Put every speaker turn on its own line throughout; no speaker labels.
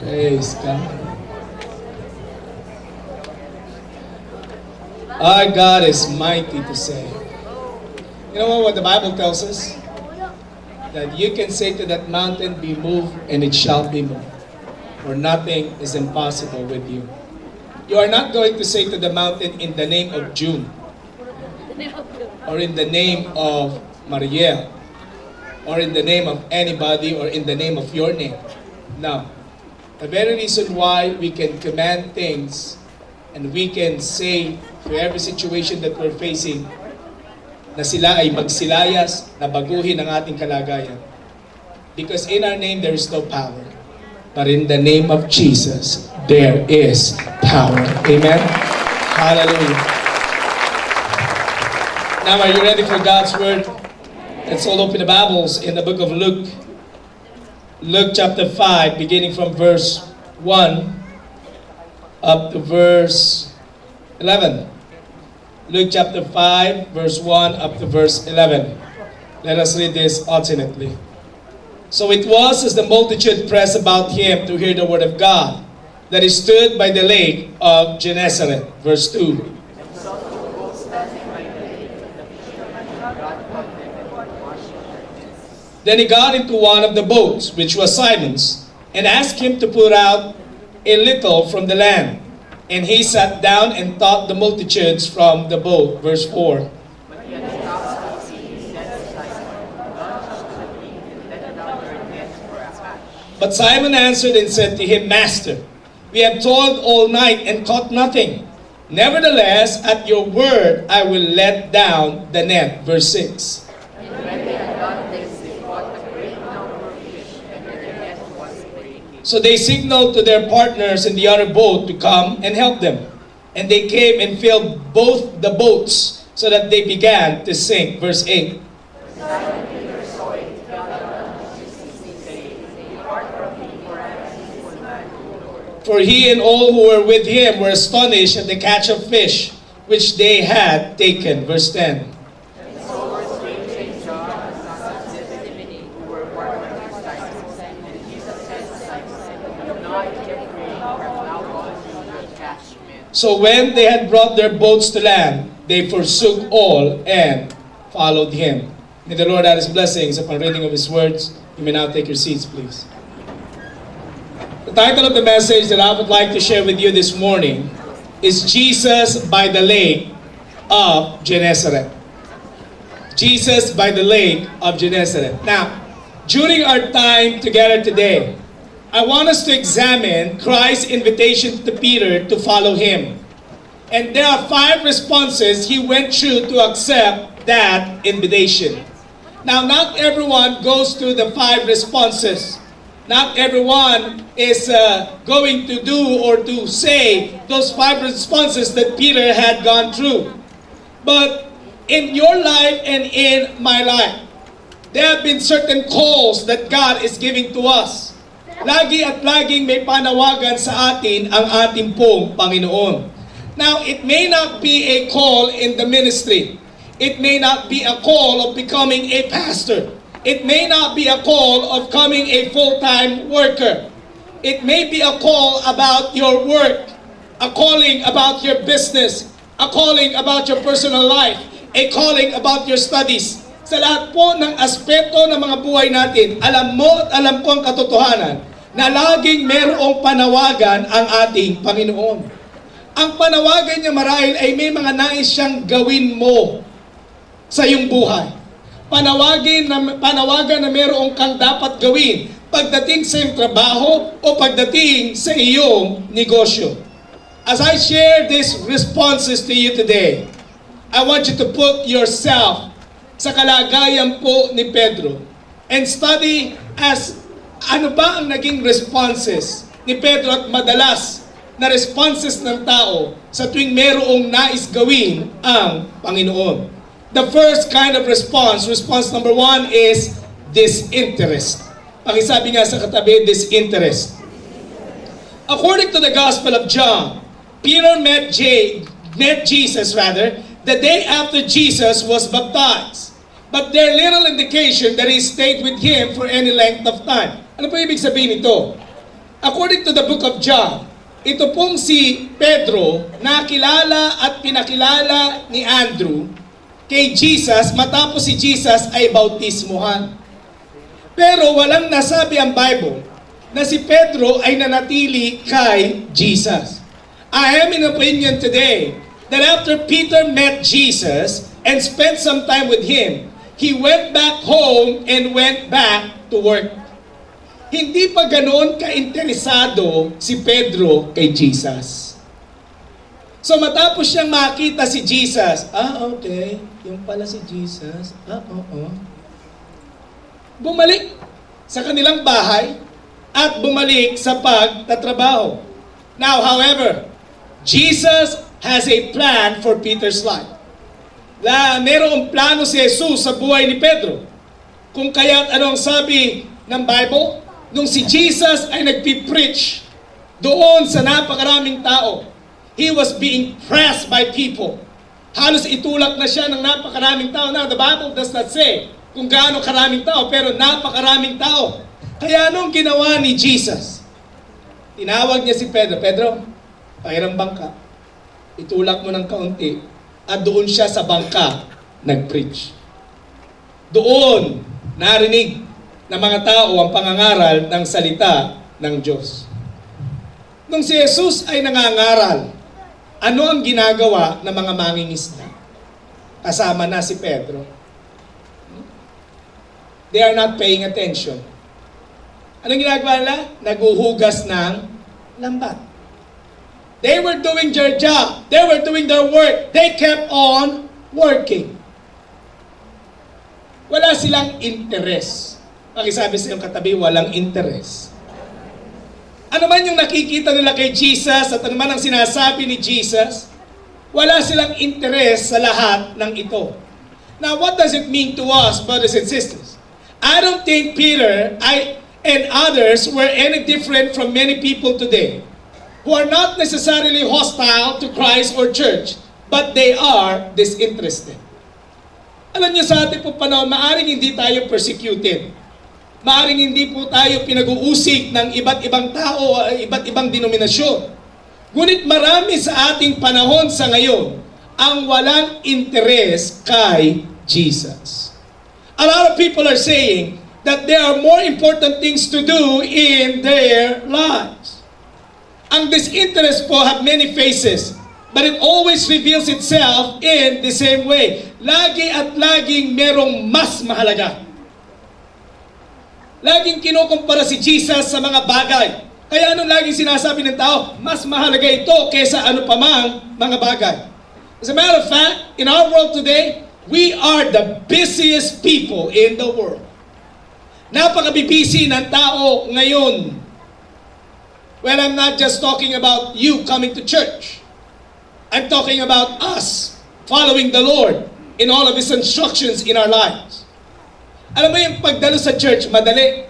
Praise God. Our God is mighty to save. You know what the Bible tells us? That you can say to that mountain, be moved, and it shall be moved. For nothing is impossible with you. You are not going to say to the mountain in the name of June, or in the name of Mariel, or in the name of anybody, or in the name of your name. No. The very reason why we can command things and we can say to every situation that we're facing na sila ay magsilayas, na baguhin ang ating kalagayan. Because in our name there is no power. But in the name of Jesus, there is power. Amen? Hallelujah. Now, are you ready for God's Word? Let's all open the Bibles in the book of Luke. Luke chapter 5, beginning from verse 1 up to verse 11. Luke chapter 5, verse 1 up to verse 11. Let us read this alternately. So it was as the multitude pressed about him to hear the word of God, that he stood by the lake of Gennesaret. Verse 2. Then he got into one of the boats, which was Simon's, and asked him to put out a little from the land. And he sat down and taught the multitudes from the boat. Verse 4. But Simon answered and said to him, Master, we have toiled all night and caught nothing. Nevertheless, at your word, I will let down the net. Verse 6. So they signaled to their partners in the other boat to come and help them. And they came and filled both the boats so that they began to sink. Verse 8. For he and all who were with him were astonished at the catch of fish which they had taken. Verse 10. So when they had brought their boats to land, they forsook all and followed him. May the Lord add his blessings upon reading of his words. You may now take your seats, please. The title of the message that I would like to share with you this morning is Jesus by the Lake of Gennesaret. Jesus by the Lake of Gennesaret. Now, during our time together today, I want us to examine Christ's invitation to Peter to follow him. And there are 5 responses he went through to accept that invitation. Now, not everyone goes through the 5 responses. Not everyone is going to do or to say those 5 responses that Peter had gone through. But in your life and in my life, there have been certain calls that God is giving to us. Lagi at laging may panawagan sa atin ang ating pong Panginoon. Now, it may not be a call in the ministry. It may not be a call of becoming a pastor. It may not be a call of becoming a full-time worker. It may be a call about your work, a calling about your business, a calling about your personal life, a calling about your studies. Sa lahat po ng aspeto ng mga buhay natin, alam mo at alam ko ang katotohanan na laging merong panawagan ang ating Panginoon. Ang panawagan niya marahil ay may mga nais siyang gawin mo sa iyong buhay. Panawagan na merong kang dapat gawin pagdating sa iyong trabaho o pagdating sa iyong negosyo. As I share these responses to you today, I want you to put yourself sa kalagayan po ni Pedro and study as ano ba ang naging responses ni Pedro at madalas na responses ng tao sa tuwing merong nais gawin ang Panginoon. The first kind of response number 1 is disinterest. Pakisabi nga sa katabi, disinterest. According to the Gospel of John, Peter met Jesus the day after Jesus was baptized. But there's little indication that he stayed with him for any length of time. Ano po ibig sabihin nito? According to the book of John, ito pong si Pedro, nakilala at pinakilala ni Andrew kay Jesus matapos si Jesus ay bautismuhan. Pero walang nasabi ang Bible na si Pedro ay nanatili kay Jesus. I am in opinion today that after Peter met Jesus and spent some time with him, he went back home and went back to work. Hindi pa ganoon ka-interesado si Pedro kay Jesus. So matapos siyang makita si Jesus, okay, yung pala si Jesus, oo. Bumalik sa kanilang bahay at bumalik sa pagtatrabaho. Now, however, Jesus has a plan for Peter's life. Merong plano si Jesus sa buhay ni Pedro. Kung kaya't ano ang sabi ng Bible? Nung si Jesus ay nagpipreach doon sa napakaraming tao, he was being pressed by people. Halos itulak na siya ng napakaraming tao. Now, the Bible does not say kung gaano karaming tao, pero napakaraming tao. Kaya anong ginawa ni Jesus? Tinawag niya si Pedro, Pedro, pakiram bangka. Itulak mo ng kaunti. At doon siya sa bangka nag-preach. Doon narinig ng mga tao ang pangangaral ng salita ng Diyos. Nung si Jesus ay nangangaral, ano ang ginagawa ng mga mangingisda? Kasama na si Pedro. They are not paying attention. Anong ginagawa nila? Naguhugas ng lambat. They were doing their job. They were doing their work. They kept on working. Wala silang interes. Pakisabi sa iyong katabi, walang interes. Ano man yung nakikita nila kay Jesus at ano man ang sinasabi ni Jesus, wala silang interes sa lahat ng ito. Now, what does it mean to us, brothers and sisters? I don't think Peter and others were any different from many people today who are not necessarily hostile to Christ or church, but they are disinterested. Alam niyo sa ating po panahon, maaring hindi tayo persecuted. Maaring hindi po tayo pinag-uusig ng iba't ibang tao, iba't ibang denominasyon. Ngunit marami sa ating panahon sa ngayon ang walang interes kay Jesus. A lot of people are saying that there are more important things to do in their lives. Ang disinterest po have many faces, but it always reveals itself in the same way. Lagi at laging merong mas mahalaga. Laging kinukumpara si Jesus sa mga bagay. Kaya anong laging sinasabi ng tao? Mas mahalaga ito kaysa ano pa mang mga bagay. As a matter of fact, in our world today, we are the busiest people in the world. Napaka-busy ng tao ngayon. Well, I'm not just talking about you coming to church. I'm talking about us following the Lord in all of His instructions in our lives. Alam mo yung pagdalo sa church, madali.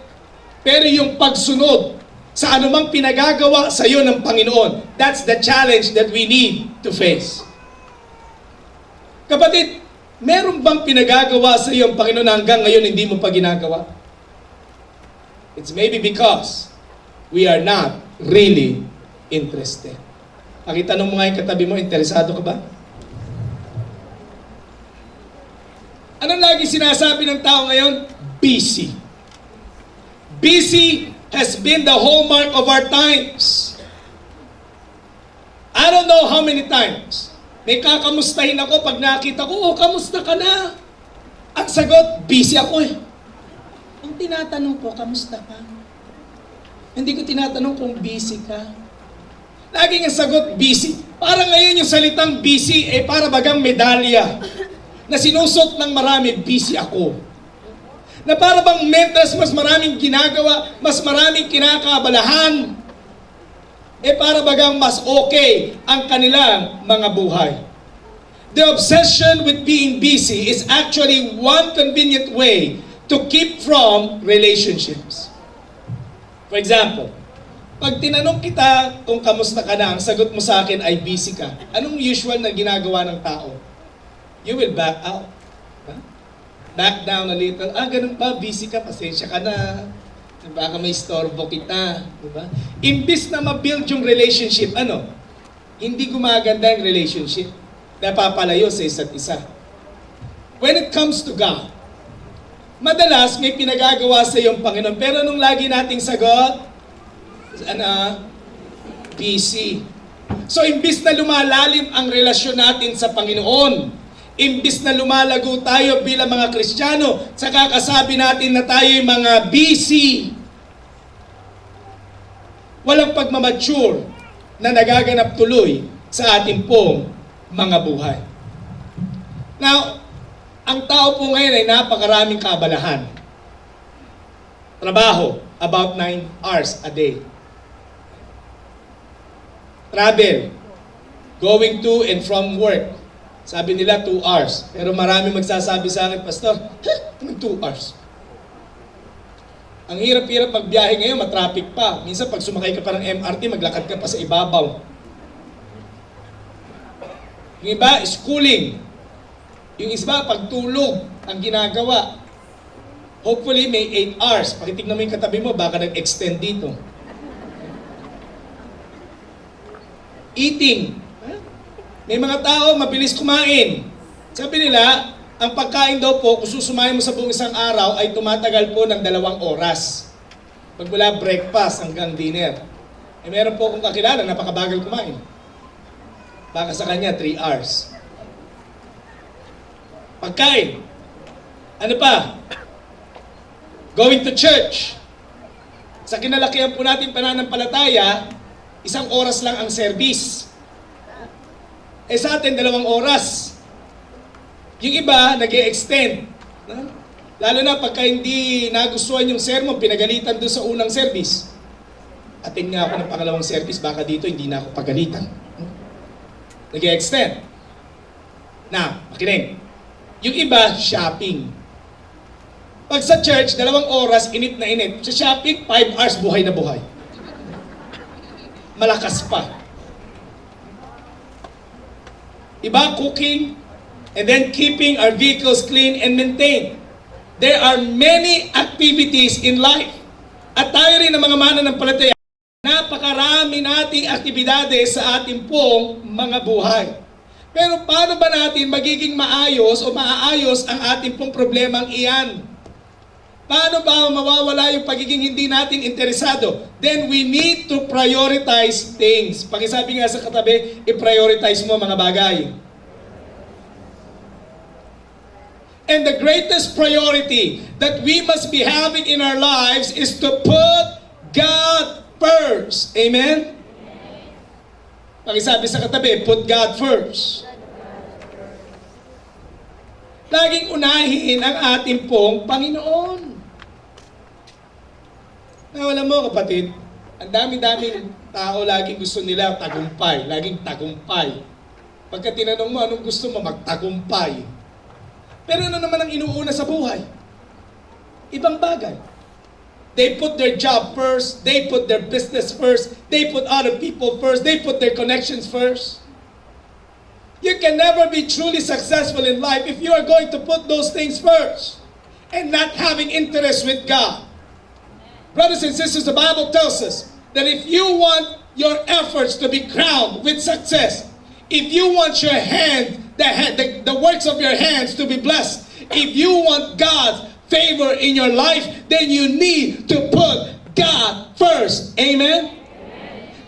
Pero yung pagsunod sa anumang pinagagawa sa iyo ng Panginoon, that's the challenge that we need to face. Kapatid, meron bang pinagagawa sa iyo ang Panginoon na hanggang ngayon hindi mo pa ginagawa? It's maybe because we are not really interested. Pakitanong mo nga yung katabi mo, interesado ka ba? Anong lagi sinasabi ng tao ngayon? Busy. Busy has been the hallmark of our times. I don't know how many times. May kakamustahin ako pag nakita ko, kamusta ka na? Ang sagot, busy ako eh. Ang tinatanong ko, kamusta ka? Hindi ko tinatanong kung busy ka. Laging ang sagot, busy. Parang ngayon yung salitang busy, para bagang medalya na sinusot ng marami, busy ako. Na para bang mentors, mas maraming ginagawa, mas maraming kinakabalahan, para bagang mas okay ang kanilang mga buhay. The obsession with being busy is actually one convenient way to keep from relationships. For example, pag tinanong kita kung kamusta ka na, ang sagot mo sa akin ay busy ka. Anong usual na ginagawa ng tao? You will back out. Huh? Back down a little. Ganun ba? Busy ka? Pasensya ka na. Baka may istorbo kita. Diba? Imbis na ma-build yung relationship, hindi gumaganda yung relationship. Napapalayo sa isa't isa. When it comes to God, madalas may pinagagawa sa iyong Panginoon. Pero nung lagi nating sagot, busy. So, imbis na lumalalim ang relasyon natin sa Panginoon, imbis na lumalago tayo bilang mga Kristiyano, sa kakasabi natin na tayo'y mga busy, walang pagmamature na nagaganap tuloy sa ating pong mga buhay. Now, ang tao po ngayon ay napakaraming kaabalahan. Trabaho, about 9 hours a day. Travel, going to and from work. Sabi nila 2 hours. Pero marami magsasabi sa akin, Pastor, anong 2 hours? Ang hirap-hirap magbiyahe ngayon, matraffic pa. Minsan pag sumakay ka pa ng MRT, maglakad ka pa sa ibabaw. Yung iba, schooling. Yung iba, pagtulog ang ginagawa. Hopefully, may 8 hours. Pakitignan mo yung katabi mo, baka nag-extend dito. Eating. May mga tao, mabilis kumain. Sabi nila, ang pagkain daw po, kung susumayin mo sa buong isang araw, ay tumatagal po ng 2 oras. Pagmula breakfast hanggang dinner. Meron po akong kakilala, napakabagal kumain. Baka sa kanya, 3 hours. Pagkain. Ano pa? Going to church. Sa kinalakihan po natin pananampalataya, 1 oras lang ang service. Sa atin, 2 oras. Yung iba, nag-e-extend. Lalo na pagka hindi nagustuhan yung sermon, pinagalitan doon sa unang service. Atin nga ako ng pangalawang service, baka dito hindi na ako pagalitan. Nag-e-extend. Na, makinig. Yung iba, shopping. Pag sa church, 2 oras, init na init. Sa shopping, 5 hours, buhay na buhay. Malakas pa. Iba, cooking, and then keeping our vehicles clean and maintained. There are many activities in life. At tayo rin ng mga mananampalataya, napakarami nating aktibidades sa ating pong mga buhay. Pero paano ba natin magiging maayos o maaayos ang ating pong problemang iyan? Paano ba mawawala yung pagiging hindi natin interesado? Then we need to prioritize things. Pakisabi nga sa katabi, i-prioritize mo mga bagay. And the greatest priority that we must be having in our lives is to put God first. Amen? Pakisabi sa katabi, put God first. Laging unahin ang ating pong Panginoon. Alam mo kapatid, ang dami-daming tao laging gusto nila tagumpay, laging tagumpay. Pagka tinanong mo anong gusto mo, magtagumpay. Pero ano naman ang inuuna sa buhay? Ibang bagay. They put their job first, they put their business first, they put other people first, they put their connections first. You can never be truly successful in life if you are going to put those things first and not having interest with God. Brothers and sisters, the Bible tells us that if you want your efforts to be crowned with success, if you want your the works of your hands to be blessed, if you want God's favor in your life, then you need to put God first. Amen?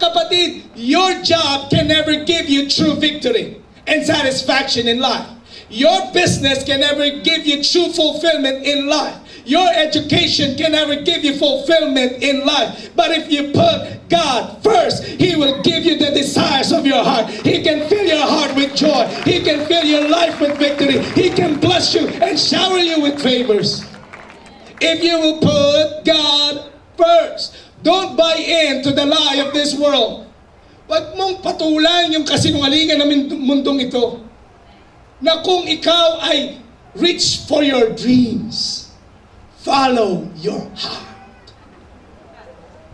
Kapatid, your job can never give you true victory and satisfaction in life. Your business can never give you true fulfillment in life. Your education can never give you fulfillment in life. But if you put God first, He will give you the desires of your heart. He can fill your heart with joy. He can fill your life with victory. He can bless you and shower you with favors. If you will put God first. Don't buy into the lie of this world. Huwag mong patulan yung kasinungalingan ng mundong ito. Na kung ikaw ay reach for your dreams, follow your heart.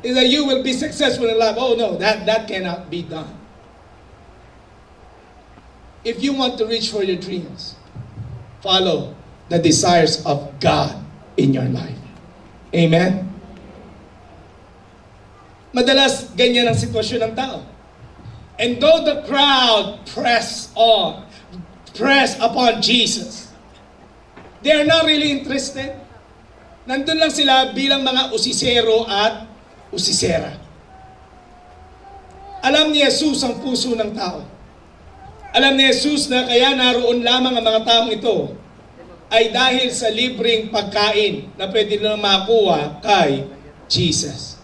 Is that you will be successful in life. Oh no, that cannot be done. If you want to reach for your dreams, follow the desires of God in your life. Amen? Madalas ganyan ang sitwasyon ng tao. And though the crowd press upon Jesus, they are not really interested. Nandun lang sila bilang mga usisero at usisera. Alam ni Jesus ang puso ng tao. Alam ni Jesus na kaya naroon lamang ang mga taong ito ay dahil sa libreng pagkain na pwede nilang makuha kay Jesus.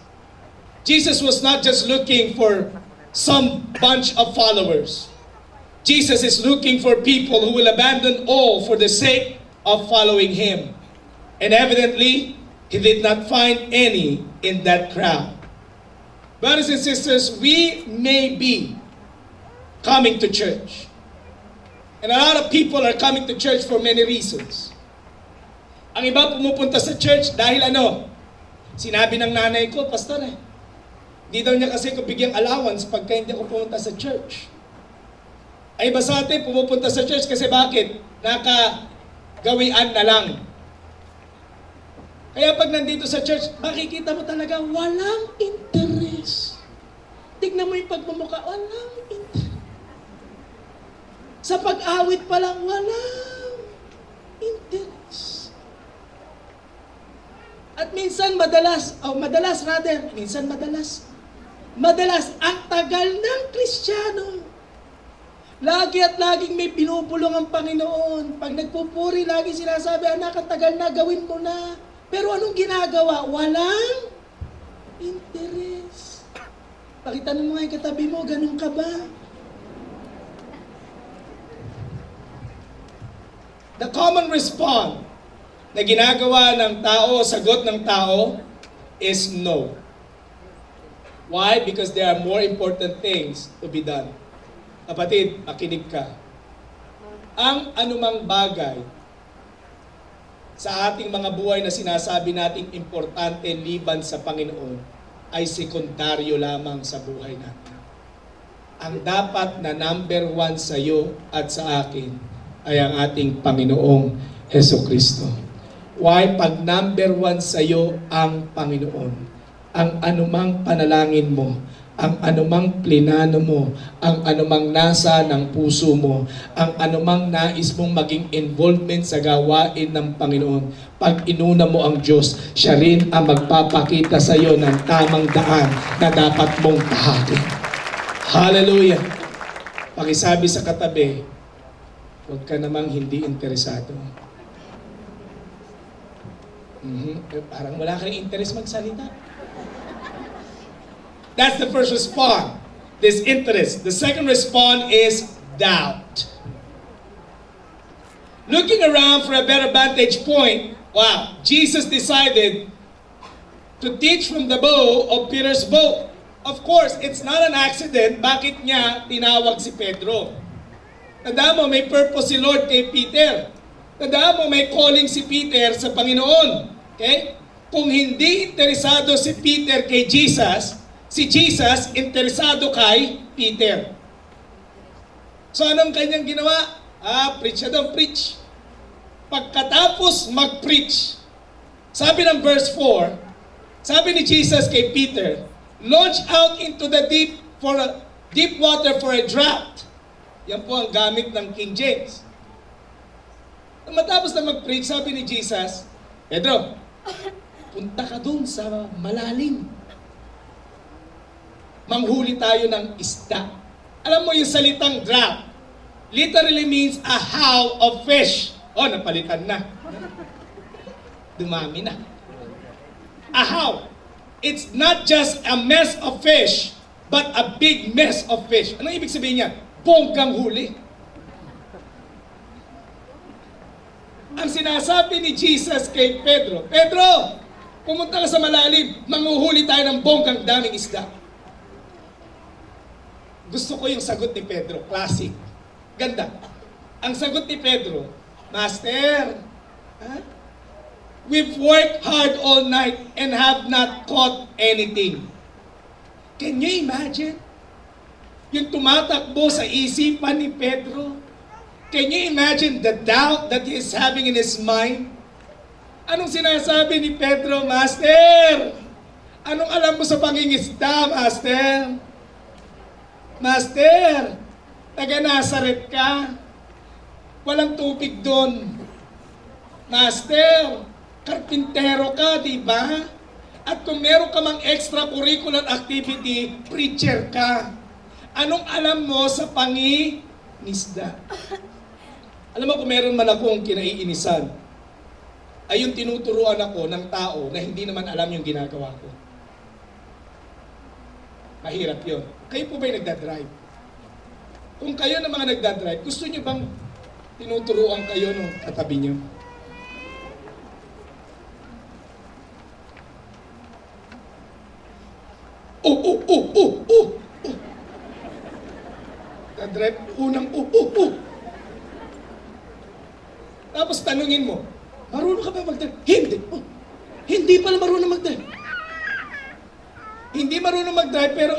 Jesus was not just looking for some bunch of followers. Jesus is looking for people who will abandon all for the sake of following Him. And evidently, He did not find any in that crowd. Brothers and sisters, we may be coming to church. And a lot of people are coming to church for many reasons. Ang iba pumupunta sa church dahil ano? Sinabi ng nanay ko, pastor di daw niya kasi ko bigyang allowance pagka hindi ako pumunta sa church. Ay iba sa atin pumupunta sa church kasi bakit? Nakagawian na lang. Kaya pag nandito sa church, makikita mo talaga walang interest. Tignan mo yung pagmumukha, walang interest. Sa pag-awit pa lang, walang interest. At minsan madalas, ang tagal ng Kristiyano. Lagi at laging may binubulong ang Panginoon. Pag nagpupuri, lagi sinasabi, anak, ang tagal na, gawin mo na. Pero anong ginagawa? Walang interest. Pakita mo nga yung katabi mo, ganun ka ba? The common response na ginagawa ng tao, sagot ng tao, is no. Why? Because there are more important things to be done. Kapatid, makinig ka. Ang anumang bagay sa ating mga buhay na sinasabi nating importante liban sa Panginoon ay sekundaryo lamang sa buhay natin. Ang dapat na number 1 sa iyo at sa akin ay ang ating Panginoong Hesukristo. Why? Pag number 1 sa iyo ang Panginoon, ang anumang panalangin mo, ang anumang plinano mo, ang anumang nasa ng puso mo, ang anumang nais mong maging involvement sa gawain ng Panginoon, pag inuna mo ang Diyos, siya rin ang magpapakita sa iyo ng tamang daan na dapat mong tahakin. Hallelujah! Pakisabi sa katabi, huwag ka namang hindi interesado. Parang wala kang interest magsalita. That's the first response, this interest. The second response is doubt. Looking around for a better vantage point, wow, Jesus decided to teach from the bow of Peter's boat. Of course, it's not an accident. Bakit niya tinawag si Pedro? Tandaan mo, may purpose si Lord kay Peter. Tandaan mo, may calling si Peter sa Panginoon. Okay? Kung hindi interesado si Peter kay Jesus, si Jesus interesado kay Peter. So anong kanyang ginawa? Preach siya daw, preach. Pagkatapos mag-preach, sabi ng verse 4, sabi ni Jesus kay Peter, launch out into the deep water for a draught. Yan po ang gamit ng King James. Matapos na mag-preach, sabi ni Jesus, Pedro, punta ka dun sa malalim. Manghuli tayo ng isda. Alam mo yung salitang draught, literally means a haul of fish. Oh, napalitan na. Dumami na. A haul. It's not just a mess of fish, but a big mess of fish. Anong ibig sabihin niya? Bonggang huli. Ang sinasabi ni Jesus kay Pedro, Pedro, pumunta ka sa malalim, manguhuli tayo ng bonggang daming isda. Gusto ko yung sagot ni Pedro, classic. Ganda. Ang sagot ni Pedro, Master, we've worked hard all night and have not caught anything. Can you imagine? Yung tumatakbo sa isipan ni Pedro. Can you imagine the doubt that he is having in his mind? Anong sinasabi ni Pedro, Master? Anong alam mo sa pangingisda, Master? Master, taga Nazaret ka. Walang tubig doon. Master, karpintero ka, di ba? At kung meron ka mang extracurricular activity, preacher ka. Anong alam mo sa pangingisda? Alam mo kung meron man akong kinaiinisan, ay yung tinuturuan ako ng tao na hindi naman alam yung ginagawa ko. Mahirap yun. Kayo po ba'y nagdadrive? Kung kayo na mga nagdadrive, gusto nyo bang tinuturuan kayo ng katabi nyo? Oh. Dadrive, unang Tapos tanungin mo, marunong ka ba mag-drive? Hindi. Hindi pala marunong mag-drive. Hindi marunong mag-drive pero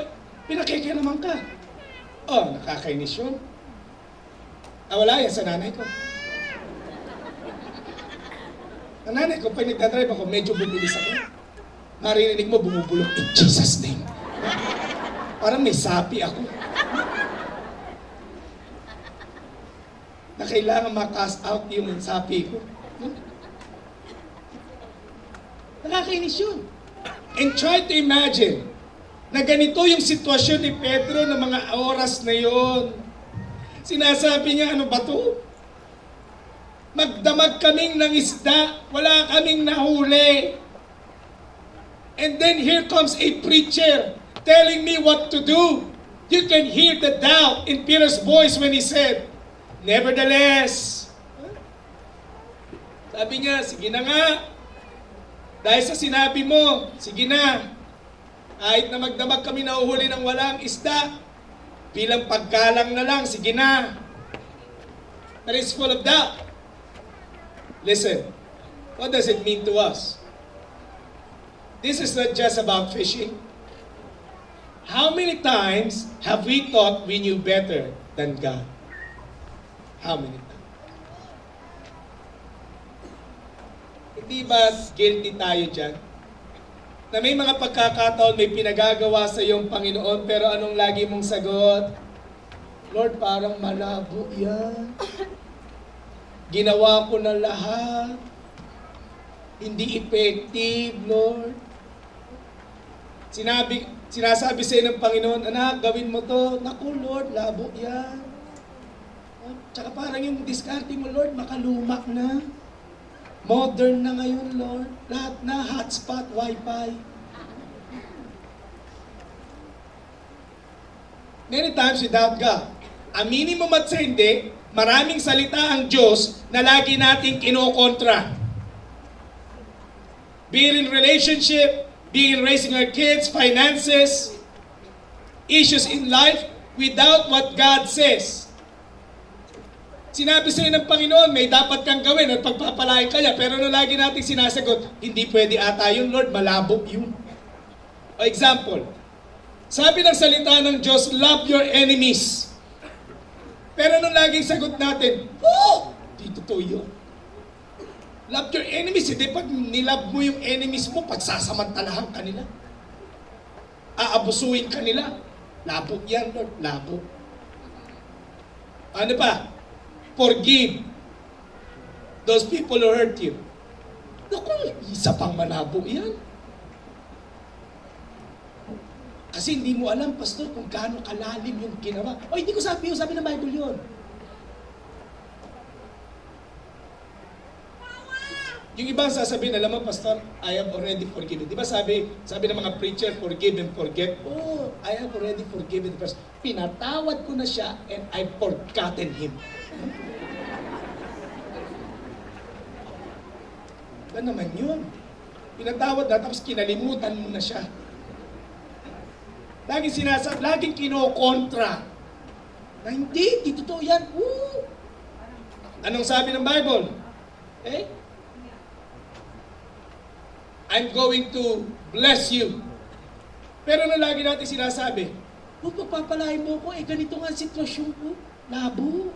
pinakikinaman ka. Nakakainis yun. Wala yan sa nanay ko. Ang nanay ko, pag nagdadrive ako, medyo bubilis ako. Maririnig mo, bumubulong, in Jesus' name. Parang may sapi ako. Na kailangan ma-cast out yung sapi ko. Nakakainis yun. And try to imagine na ganito yung sitwasyon ni Pedro ng mga oras na yon. Sinasabi niya, ano ba to? Magdamag kaming ng isda, wala kaming nahuli. And then here comes a preacher telling me what to do. You can hear the doubt in Peter's voice when he said, nevertheless. Sabi niya, sige na nga. Dahil sa sinabi mo, sige na. Kahit na magdamag kami nahuhuli ng walang isda, bilang paggalang na lang, sige na. That is full of doubt. Listen, what does it mean to us? This is not just about fishing. How many times have we thought we knew better than God? How many times? Hindi ba guilty tayo dyan? Na may mga pagkakataon, may pinagagawa sa iyong Panginoon, pero anong lagi mong sagot? Lord, parang malabo yan. Ginawa ko na lahat. Hindi effective, Lord. Sinasabi sa iyo ng Panginoon, anak, gawin mo to. Naku, Lord, labo yan. Tsaka parang yung diskarte mo, Lord, makalumak na. Modern na ngayon, Lord. Lahat na, hotspot, wifi. Many times we doubt God. Aminin mo at sa hindi, maraming salita ang Diyos na lagi nating kinokontra. Be it in relationship, be it in raising our kids, finances, issues in life, without what God says. Sinabi sa'yo ng Panginoon, may dapat kang gawin at pagpapalain ka niya. Pero ano lagi natin sinasagot, hindi pwede ata yun, Lord, malabo yun. O example, sabi ng salita ng Diyos, love your enemies. Pero ano laging sagot natin, di totoo yun. Love your enemies, hindi pag nilove mo yung enemies mo, pagsasamantalahan ka nila. Aabusuin ka nila. Labo yan, Lord, labo. Ano pa? Forgive those people who hurt you. Naku, isa pang malabo yan. Kasi hindi mo alam, Pastor, kung gaano kalalim yung ginawa. Hindi ko sabi yun, sabi ng Bible yun. Yung ibang sasabihin, alam mo, Pastor, I have already forgiven. Di ba sabi ng mga preacher, forgive and forget? I have already forgiven the person. Pinatawad ko na siya and I've forgotten him. Ba naman yun? Pinatawad na tapos kinalimutan mo na siya. Laging kinokontra. Na hindi totoo yan. Anong sabi ng Bible? I'm going to bless you. Pero ano lagi natin sinasabi? Pagpapalain mo ko, ganito nga ang sitwasyon ko. Labo.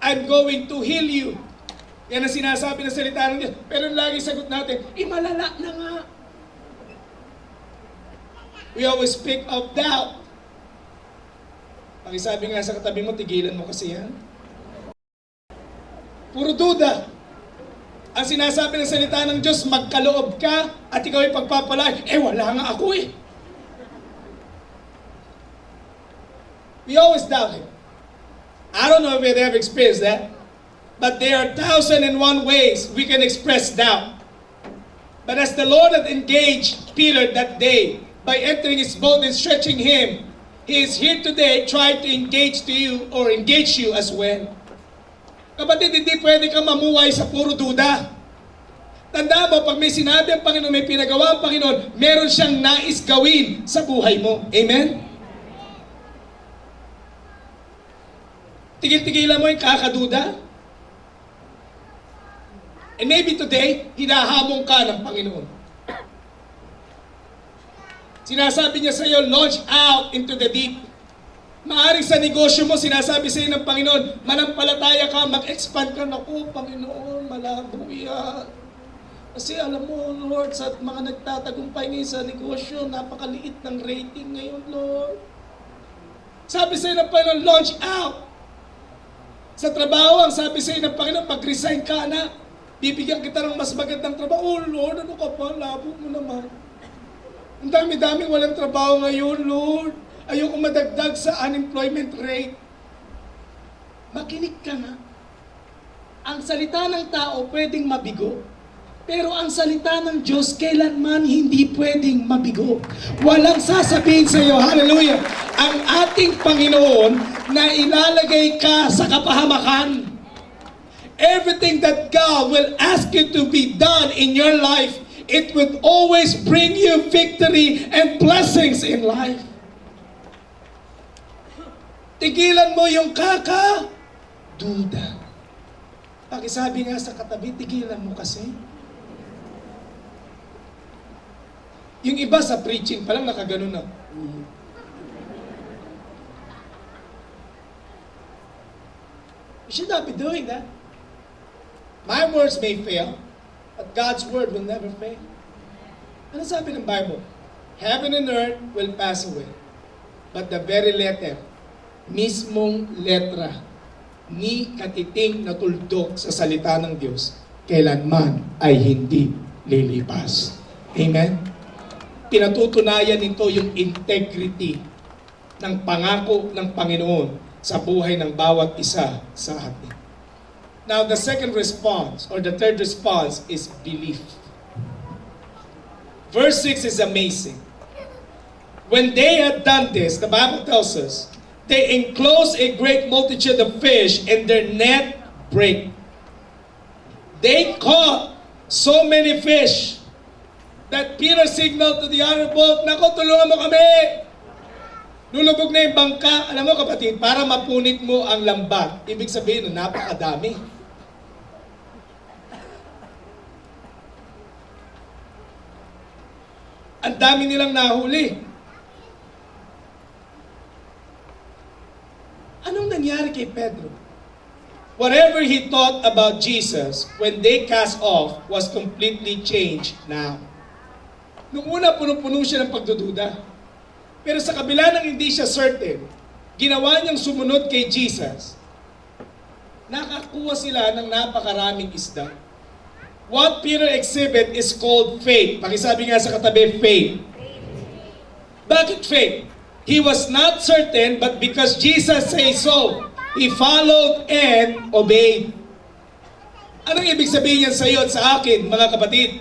I'm going to heal you. Yan ang sinasabi ng salita ng Diyos. Pero lagi sagot natin, malala na nga. We always speak of doubt. Pakisabi nga sa katabi mo, tigilan mo kasi yan. Puro duda. Ang sinasabi ng salita ng Diyos, magkaloob ka at ikaw ay pagpapalay. Wala nga ako eh. We always doubt Him. I don't know if you've ever experienced that, but there are 1,001 ways we can express doubt. But as the Lord had engaged Peter that day by entering his boat and stretching him, He is here today trying to engage you as well. Kapatid, hindi pwede kang mamuhay sa puro duda. Tanda mo, pag may sinabi ang Panginoon, may pinagawa ang Panginoon, meron siyang nais gawin sa buhay mo. Amen? Tigil-tigilan mo yung kakaduda. And maybe today, hinahamon ka ng Panginoon. Sinasabi niya sa iyo, launch out into the deep. Maaring sa negosyo mo, sinasabi sa iyo ng Panginoon, manampalataya ka, mag-expand ka. Naku, Panginoon, malabo yan. Kasi alam mo, Lord, sa mga nagtatagumpay ngayon sa negosyo, napakaliit ng rating ngayon, Lord. Sabi sa iyo ng Panginoon, launch out. Sa trabaho, ang sabi sa iyo ng Panginoon, mag-resign ka na. Bibigyan kita ng mas magandang trabaho. Oh, Lord, ano ka pa? Labo mo naman. Ang dami-daming walang trabaho ngayon, Lord. Ayoko madagdag sa unemployment rate. Makinig ka nga. Ang salita ng tao pwedeng mabigo, pero ang salita ng Diyos kailanman hindi pwedeng mabigo. Walang sasabihin sa iyo, hallelujah, ang ating Panginoon na ilalagay ka sa kapahamakan. Everything that God will ask you to be done in your life, it will always bring you victory and blessings in life. Tigilan mo yung kaka-duda. Pakisabi nga sa katabi, tigilan mo kasi. Yung iba sa preaching pa lang nakaganon na. You should not be doing that. My words may fail, but God's word will never fail. Ano sabi ng Bible? Heaven and earth will pass away, but the very letter, mismong letra, ni katiting na tuldok sa salita ng Diyos, kailanman ay hindi lilipas. Amen? Pinatutunayan nito yung integrity ng pangako ng Panginoon sa buhay ng bawat isa sa atin. Now, the second response, or the third response, is belief. Verse 6 is amazing. When they had done this, the Bible tells us, they enclosed a great multitude of fish and their net break. They caught so many fish that Peter signaled to the other boat, "Nako, tulungan mo kami!" Lulubog na yung bangka. Alam mo kapatid, para mapunit mo ang lambat, ibig sabihin na napakadami. Ang dami nilang nahuli. Anong nangyari kay Pedro? Whatever he thought about Jesus when they cast off was completely changed now. Nung una, puno-puno siya ng pagdududa. Pero sa kabila ng hindi siya certain, ginawa niyang sumunod kay Jesus. Nakakuha sila ng napakaraming isda. What Peter exhibit is called faith. Pakisabi nga sa katabi, faith. Bakit faith? He was not certain, but because Jesus says so, he followed and obeyed. Anong ibig sabihin yan sa iyo at sa akin, mga kapatid?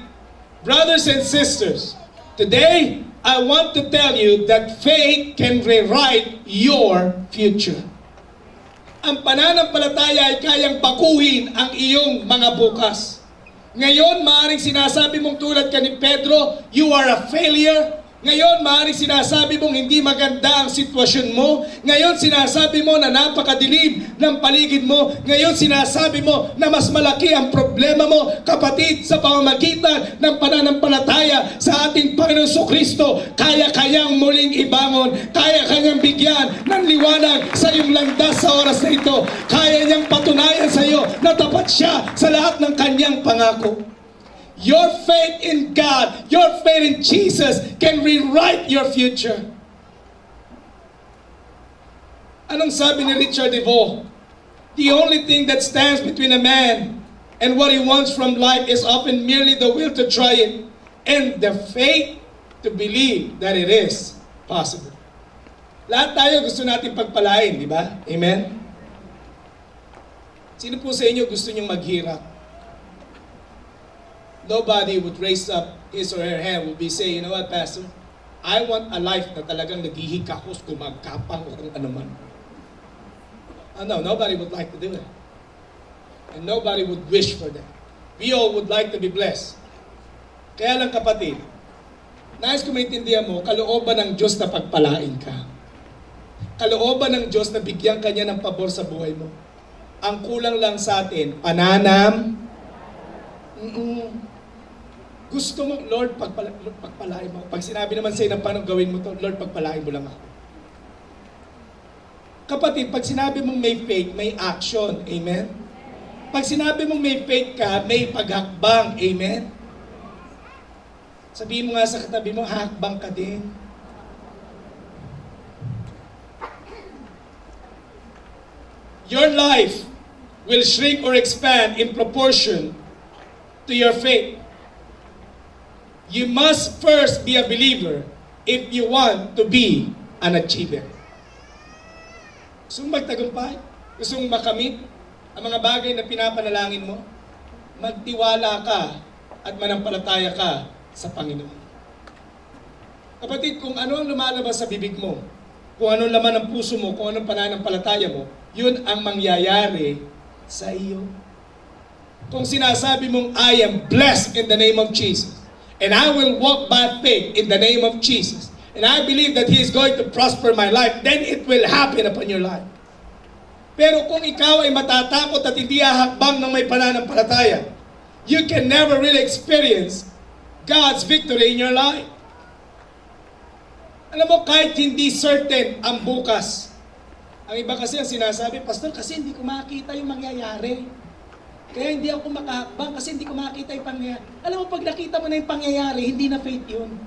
Brothers and sisters, today, I want to tell you that faith can rewrite your future. Ang pananampalataya ay kayang baguhin ang iyong mga bukas. Ngayon, maaaring sinasabi mong tulad ka ni Pedro, you are a failure, Ngayon, maaaring sinasabi mong hindi maganda ang sitwasyon mo. Ngayon, sinasabi mo na napakadilim ng paligid mo. Ngayon, sinasabi mo na mas malaki ang problema mo, kapatid, sa pamamagitan ng pananampalataya sa ating Panginoon Jesucristo. Kaya-kayang muling ibangon. Kaya-kayang bigyan ng liwanag sa iyong landas sa oras na ito. Kaya niyang patunayan sa iyo na tapat siya sa lahat ng kanyang pangako. Your faith in God, your faith in Jesus can rewrite your future. Anong sabi ni Richard DeVoe? The only thing that stands between a man and what he wants from life is often merely the will to try it and the faith to believe that it is possible. Lahat tayo gusto natin pagpalain, di ba? Amen? Sino po sa inyo gusto niyong maghirap? Nobody would raise up his or her hand, would be saying, you know what, Pastor? I want a life na talagang naghihikahos, kumagkapang o kung ano man. No, nobody would like to do it. And nobody would wish for that. We all would like to be blessed. Kaya lang kapatid, nais ko maintindihan mo, kalooban ng Diyos na pagpalain ka. Kalooban ng Diyos na bigyan ka niya ng pabor sa buhay mo. Ang kulang lang sa atin, gusto mo, Lord, pagpalain mo. Pag sinabi naman sa'yo ng paano gawin mo to, Lord, pagpalain mo lang ako. Kapatid, pag sinabi mong may faith, may action. Amen? Pag sinabi mong may faith ka, may paghakbang. Amen? Sabihin mo nga sa katabi mo, hakbang ka din. Your life will shrink or expand in proportion to your faith. You must first be a believer if you want to be an achiever. Gusto mong magtagumpay? Gusto mong makamit ang mga bagay na pinapanalangin mo? Magtiwala ka at manampalataya ka sa Panginoon. Kapatid, kung ano ang lumalabas sa bibig mo, kung ano laman ng puso mo, kung anong pananampalataya mo, yun ang mangyayari sa iyo. Kung sinasabi mong, I am blessed in the name of Jesus, and I will walk by faith in the name of Jesus, and I believe that He is going to prosper my life, then it will happen upon your life. Pero kung ikaw ay matatakot at hindi hahakbang ng may pananampalataya, you can never really experience God's victory in your life. Alam mo, kahit hindi certain ang bukas, ang iba kasi ang sinasabi, Pastor, kasi hindi ko makita yung mangyayari. Kaya hindi ako makahakbang kasi hindi ko makita yung pangyayari. Alam mo, pag nakita mo na yung pangyayari, hindi na faith yun.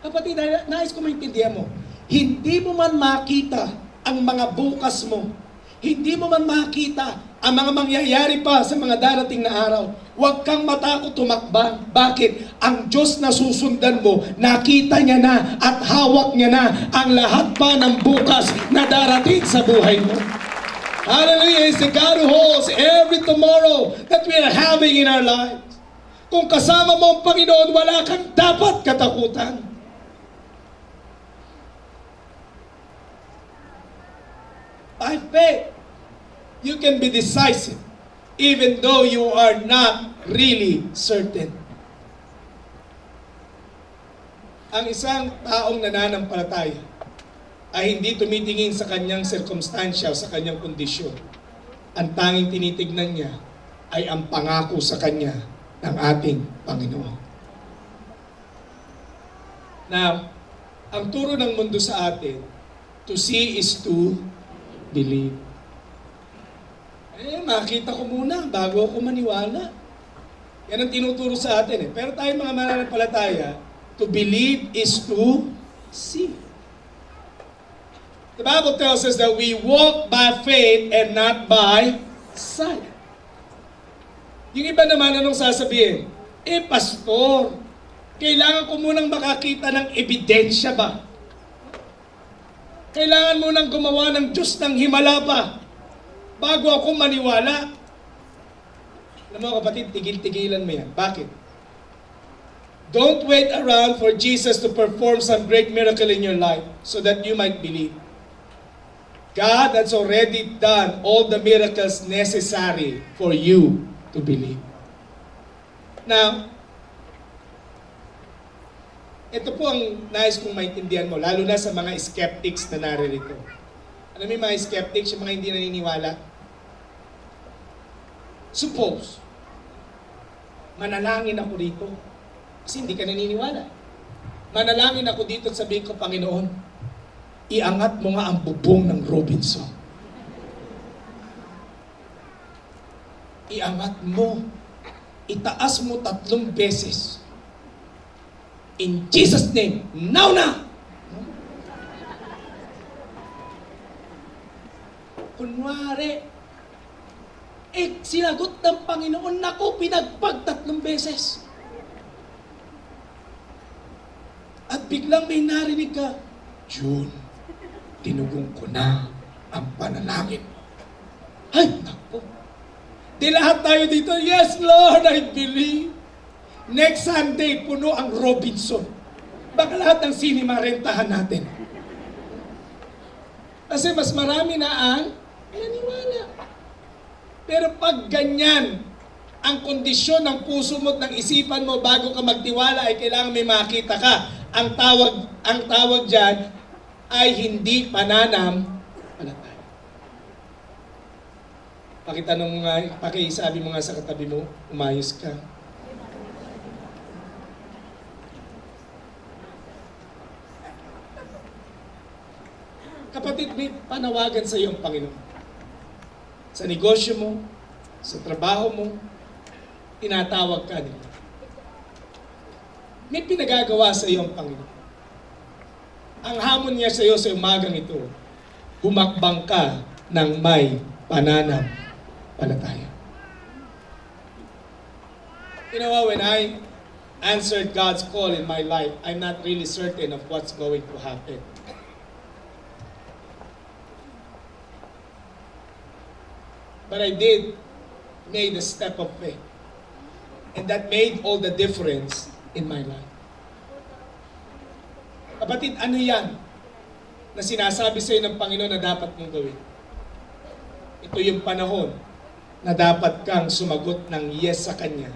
Kapatid, nais ko maintindihan mo, hindi mo man makita ang mga bukas mo, hindi mo man makita ang mga mangyayari pa sa mga darating na araw, huwag kang matakot tumakbang. Bakit? Ang Diyos na susundan mo, nakita niya na at hawak niya na ang lahat pa ng bukas na darating sa buhay mo. Hallelujah, is the God who holds every tomorrow that we are having in our lives. Kung kasama mo ang Panginoon, wala kang dapat katakutan. By faith, you can be decisive even though you are not really certain. Ang isang taong nananampalataya ay hindi tumitingin sa kanyang sirkumstansya o sa kanyang kondisyon. Ang tanging tinitignan niya ay ang pangako sa kanya ng ating Panginoon. Now, ang turo ng mundo sa atin, to see is to believe. Makita ko muna bago ako maniwala. Yan ang tinuturo sa atin. Pero tayo mga mananampalataya, to believe is to see. The Bible tells us that we walk by faith and not by sight. Yung iba naman, anong sasabihin? Pastor, kailangan ko munang makakita ng ebidensya ba? Kailangan munang gumawa ng Diyos ng himala pa bago ako maniwala. Alam mo kapatid, tigil-tigilan mo yan. Bakit? Don't wait around for Jesus to perform some great miracle in your life so that you might believe. God has already done all the miracles necessary for you to believe. Now, Ito po ang nais kong maintindihan mo, lalo na sa mga skeptics na naririto. Alam mo yung mga skeptics, yung mga hindi naniniwala? Suppose, manalangin ako dito. Kasi hindi ka naniniwala. Manalangin ako dito at sabihin ko, Panginoon, iangat mo nga ang bubong ng Robinson. Iangat mo. Itaas mo 3 beses. In Jesus' name, now na! Kunwari, sinagot ng Panginoon, naku, pinagpag 3 beses. At biglang may narinig ka, June, tinugong ko na ang panalangin. Ay, naku. Di lahat tayo dito, yes Lord, I believe. Next Sunday, puno ang Robinson. Baka lahat ng cinema rentahan natin. Kasi mas marami na ang naniwala. Pero pag ganyan, ang kondisyon ng puso mo at ng isipan mo bago ka magtiwala ay kailangan may makita ka. Ang tawag diyan ay hindi pananampalataya. Pakitanong nga, pakisabi mo nga sa katabi mo, umayos ka. Kapatid, may panawagan sa iyo ang Panginoon. Sa negosyo mo, sa trabaho mo, tinatawag ka nila. May pinagagawa sa iyo ang Panginoon. Ang hamon niya sa iyo sa umagang ito, humakbang ka ng may pananampalataya. You know what, when I answered God's call in my life, I'm not really certain of what's going to happen. But I did made a step of faith. And that made all the difference in my life. Kapatid, ano yan na sinasabi sa iyo ng Panginoon na dapat mong gawin? Ito yung panahon na dapat kang sumagot ng yes sa Kanya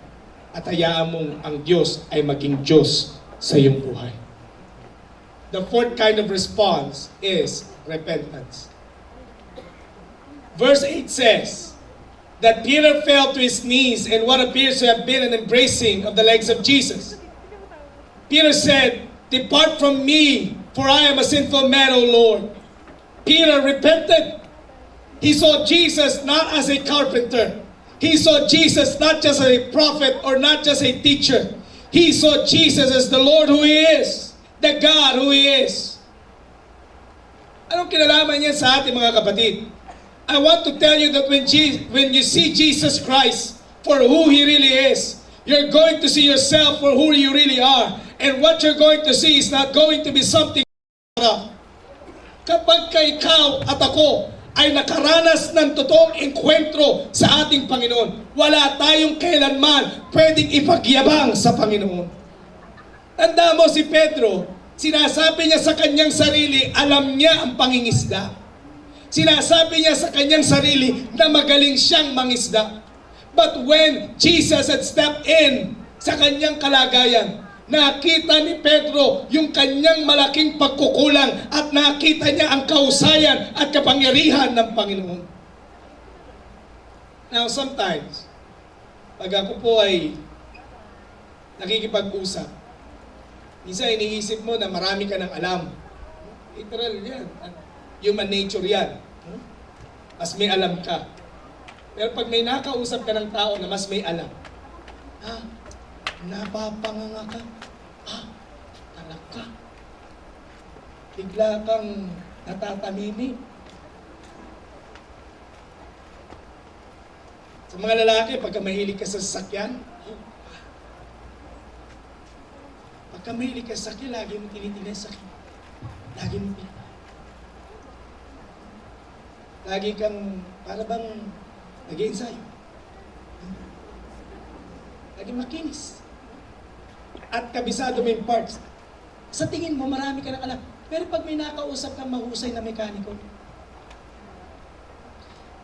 at hayaan mong ang Diyos ay maging Diyos sa iyong buhay. The 4th kind of response is repentance. Verse 8 says that Peter fell to his knees in what appears to have been an embracing of the legs of Jesus. Peter said, "Depart from me, for I am a sinful man, O Lord." Peter repented. He saw Jesus not as a carpenter. He saw Jesus not just as a prophet or not just a teacher. He saw Jesus as the Lord who He is, the God who He is. Anong kinalaman niya sa ating mga kapatid? I want to tell you that when you see Jesus Christ for who He really is, you're going to see yourself for who you really are. And what you're going to see is not going to be something. Kapag ikaw at ako ay nakaranas ng totoong enkwentro sa ating Panginoon, wala tayong kailanman pwedeng ipagyabang sa Panginoon. Tanda mo si Pedro, sinasabi niya sa kanyang sarili, alam niya ang pangingisda. Sinasabi niya sa kanyang sarili na magaling siyang mangisda. But when Jesus had stepped in sa kanyang kalagayan, nakita ni Pedro yung kanyang malaking pagkukulang at nakita niya ang kahusayan at kapangyarihan ng Panginoon. Now sometimes, pag ako po ay nakikipag-usap, minsan iniisip mo na marami ka ng alam. Literal yan. Human nature yan. Mas may alam ka. Pero pag may nakausap ka ng tao na mas may alam, napapanganga ka. Talak ka. Bigla kang natatamimi. Sa mga lalaki, pagka mahilig ka sa sasakyan, pagka mahilig ka sa sasakyan, lagi mo tinitingnan sa sasakyan. Lagi mo tinitingnan. Lagi kang, para bang nag-i-ensayo. Lagi makinis. At kabisado mo yung parts. Sa tingin mo, marami ka ng alam. Pero pag may nakausap kang mahusay na mekaniko,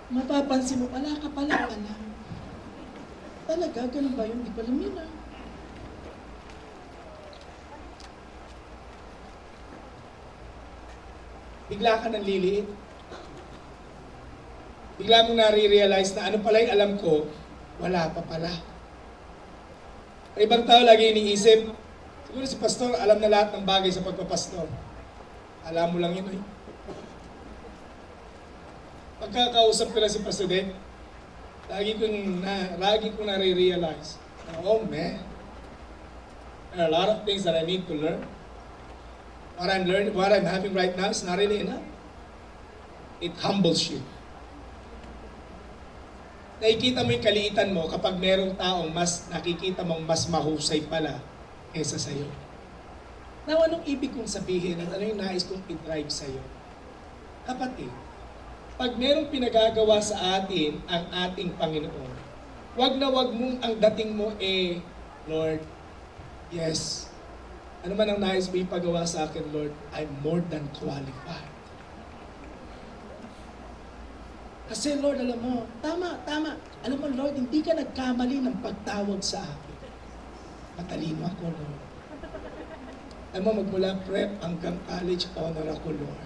mapapansin mo, wala ka pala alam. Talaga, ganun ba yun? Di pala mina. bigla ka nang liliit. Bigla mong nare-realize na ano pala yung alam ko, wala pa pala. Ang ibang tao lagi iniisip, siguro si pastor alam na lahat ng bagay sa pagpapastor. Alam mo lang yun eh. Pagkakausap ko na si Pastor Dave, lagi kong nare-realize, oh man, there are a lot of things that I need to learn. What I'm having right now is not really enough. It humbles you. Nakikita mo yung kaliitan mo kapag merong taong nakikita mong mas mahusay pala kesa sa'yo. Now, anong ibig kong sabihin at ano yung nais kong i-drive sa'yo? Kapatid, pag merong pinagagawa sa atin ang ating Panginoon, wag na wag mong ang dating mo Lord, yes, ano man ang nais mo ipagawa sa akin, Lord, I'm more than qualified. Kasi Lord, alam mo, tama. Alam mo, Lord, hindi ka nagkamali ng pagtawag sa akin. Matalino ako, Lord. Alam mo, magmula prep hanggang college, honor ako, Lord.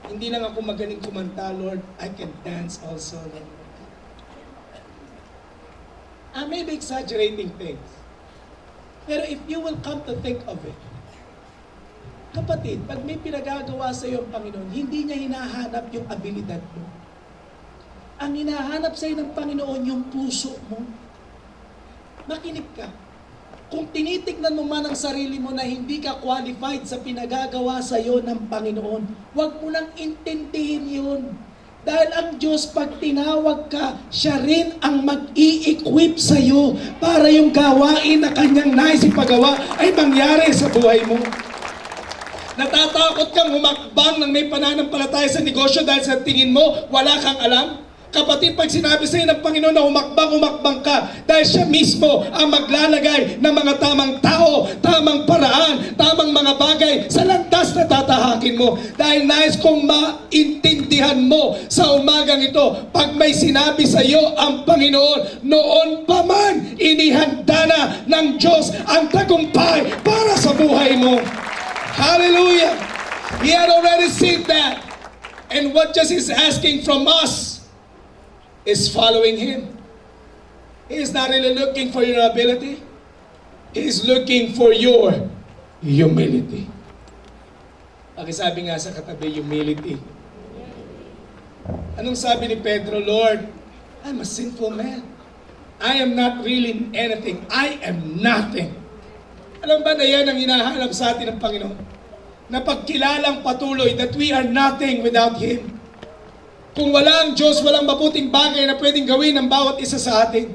Hindi lang ako magaling kumanta, Lord. I can dance also, Lord. I may be exaggerating things. Pero if you will come to think of it, kapatid, pag may pinagagawa sa iyo ang Panginoon, hindi niya hinahanap yung abilidad mo. Ang hinahanap sa iyo ng Panginoon, yung puso mo. Makinig ka. Kung tinitignan mo man ang sarili mo na hindi ka qualified sa pinagagawa sa iyo ng Panginoon, huwag mo nang intindihin yun. Dahil ang Diyos, pag tinawag ka, siya rin ang mag-i-equip sa iyo para yung gawain na kanyang nais ipagawa ay mangyari sa buhay mo. Natatakot kang humakbang ng may pananampalataya sa negosyo dahil sa tingin mo, wala kang alam? Kapatid, pag sinabi sa iyo ng Panginoon na humakbang ka dahil siya mismo ang maglalagay ng mga tamang tao, tamang paraan, tamang mga bagay sa landas na tatahakin mo. Dahil nais kong maintindihan mo sa umagang ito, pag may sinabi sa iyo ang Panginoon, noon pa man inihanda na ng Diyos ang tagumpay para sa buhay mo. Hallelujah! He had already seen that. And what just is asking from us is following Him. He is not really looking for your ability. He is looking for your humility. Pakisabi nga sa katabi, humility. Anong sabi ni Pedro? Lord, I'm a sinful man. I am not really anything. I am nothing. Alam ba na yan ang hinahanap sa atin ng Panginoon? Na pagkilalang patuloy that we are nothing without Him. Kung wala ang Diyos, walang mabuting bagay na pwedeng gawin ng bawat isa sa atin.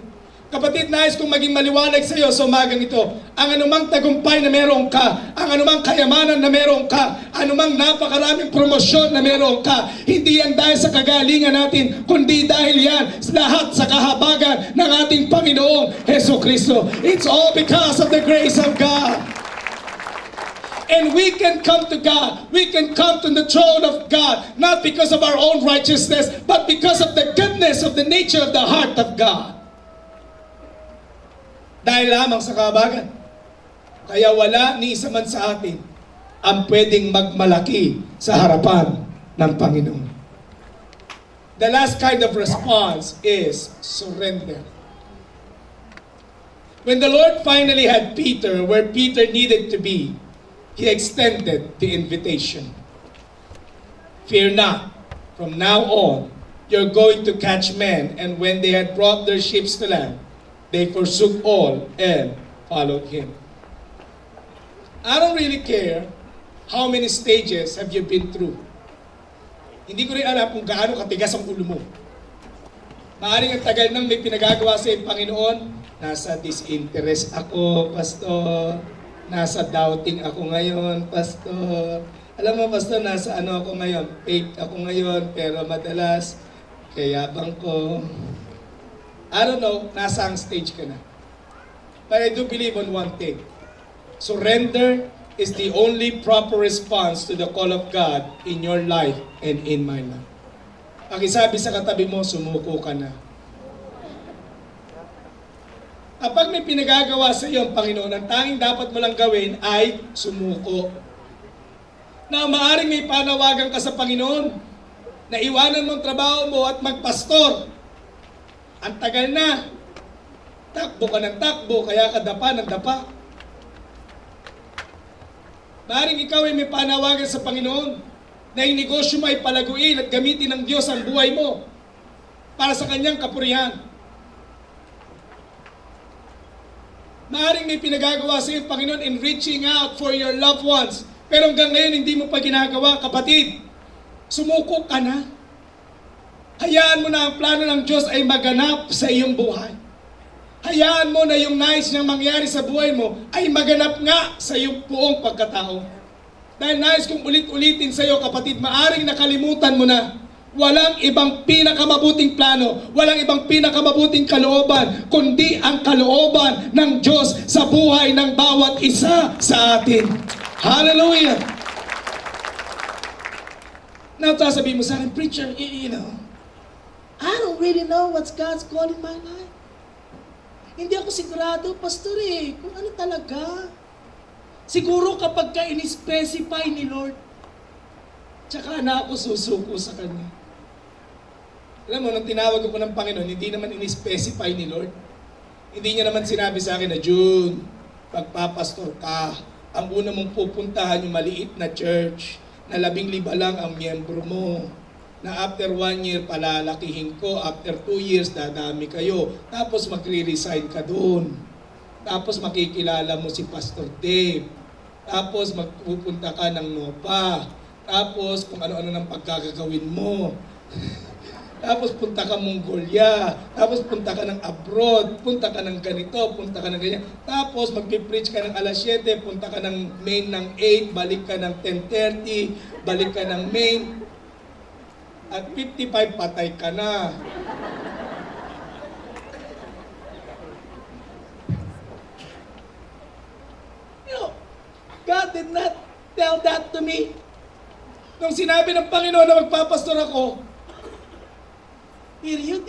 Kapatid, nais kong maging maliwanag sa iyo sa umagang ito. Ang anumang tagumpay na meron ka, ang anumang kayamanan na meron ka, anumang napakaraming promosyon na meron ka, hindi yan dahil sa kagalingan natin, kundi dahil yan lahat sa kahabagan ng ating Panginoong Jesucristo. It's all because of the grace of God. And we can come to God. We can come to the throne of God, not because of our own righteousness, but because of the goodness of the nature of the heart of God. Dahil lamang sa kahabagan. Kaya wala ni isa man sa atin ang pwedeng magmalaki sa harapan ng Panginoon. The last kind of response is surrender. When the Lord finally had Peter where Peter needed to be, He extended the invitation. Fear not, from now on, you're going to catch men. And when they had brought their ships to land, they forsook all and followed Him. I don't really care how many stages have you been through. Hindi ko rin alam kung gaano katigas ang ulo mo. Maaring ang tagal nang may pinagagawa sa iyong Panginoon, nasa disinterest ako, Pastor. Nasa doubting ako ngayon, Pastor. Alam mo, Pastor, nasa ano ako ngayon? Fake ako ngayon, pero madalas, kayabang ko. I don't know, nasa ang stage ka na. But I do believe on one thing. Surrender is the only proper response to the call of God in your life and in my life. Pakisabi sa katabi mo, sumuko ka na. Kapag may pinagagawa sa iyo ang Panginoon, ang tanging dapat mo lang gawin ay sumuko. na maaring may panawagan ka sa Panginoon na iwanan mo ang trabaho mo at magpastor. Ang tagal na. Takbo ka ng takbo, kaya ka dapa ng dapa. Maaring ikaw ay may panawagan sa Panginoon na yung negosyo mo ay palaguin at gamitin ng Diyos ang buhay mo para sa Kanyang kapurihan. Maaring may pinagagawa sa iyo, Panginoon, in reaching out for your loved ones. Pero hanggang ngayon, hindi mo pa ginagawa, kapatid. Sumuko ka na. Hayaan mo na ang plano ng Diyos ay maganap sa iyong buhay. Hayaan mo na yung nais niyang mangyari sa buhay mo ay maganap nga sa iyong buong pagkatao. Dahil nais kong ulit-ulitin sa iyo, kapatid, maaring nakalimutan mo na walang ibang pinakamabuting plano, walang ibang pinakamabuting kalooban, kundi ang kalooban ng Diyos sa buhay ng bawat isa sa atin. Hallelujah! Now, sasabihin mo sa akin, preacher, I don't really know what's God's call in my life. Hindi ako sigurado, pastor kung ano talaga. Siguro kapag ka in-specify ni Lord, tsaka na ako susuko sa Kanya. Alam mo, nung tinawag ko ng Panginoon, hindi naman in-specify ni Lord. Hindi niya naman sinabi sa akin na, June, pagpapastor ka, ang una mong pupuntahan yung maliit na church, na 15 lang ang miyembro mo. Na after 1 year, palalakihin ko. After 2 years, dadami kayo. Tapos magre-resign ka doon. Tapos makikilala mo si Pastor Dave. Tapos magpupunta ka ng NOPA. Tapos kung ano-ano ng pagkakagawin mo. Tapos punta ka Mongolia, tapos punta ka ng abroad, punta ka ng ganito, punta ka ng ganyan. Tapos magpipreach ka ng alas 7, punta ka ng main ng 8, balik ka ng 10:30, balik ka ng main. At 55, patay ka na. God did not tell that to me. Nung sinabi ng Panginoon na magpapastor ako, period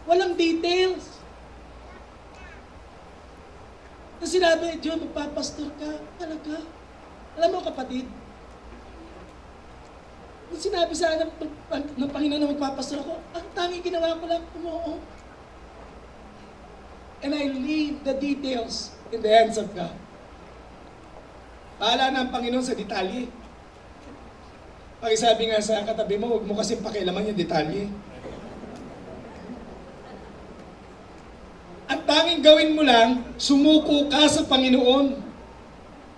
walang details. Nung sinabi, John, magpapastor ka, talaga. Alam mo kapatid, nung sinabi sa akin ng Panginoon na magpapastor ako, ang tanging ginawa ko lang, umuo. And I leave the details in the hands of God. Bahala na ang Panginoon sa detalye. Pakisabi nga sa katabi mo, huwag mo kasi pakialaman yung detalye. Ang tanging gawin mo lang, sumuko ka sa Panginoon.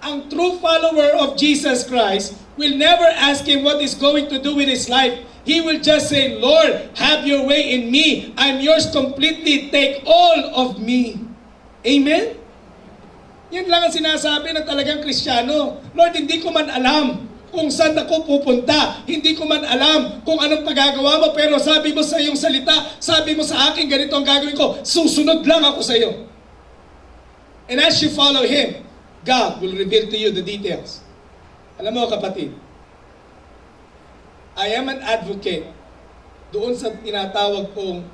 Ang true follower of Jesus Christ will never ask Him what He's going to do with His life. He will just say, Lord, have your way in me. I'm yours completely. Take all of me. Amen? Yan lang ang sinasabi ng talagang Kristiyano. Lord, hindi ko man alam kung saan ako pupunta. Hindi ko man alam kung anong pagagawa mo, pero sabi mo sa iyong salita, sabi mo sa akin, ganito ang gagawin ko, susunod lang ako sa iyo. And as you follow Him, God will reveal to you the details. Alam mo kapatid, I am an advocate doon sa tinatawag kong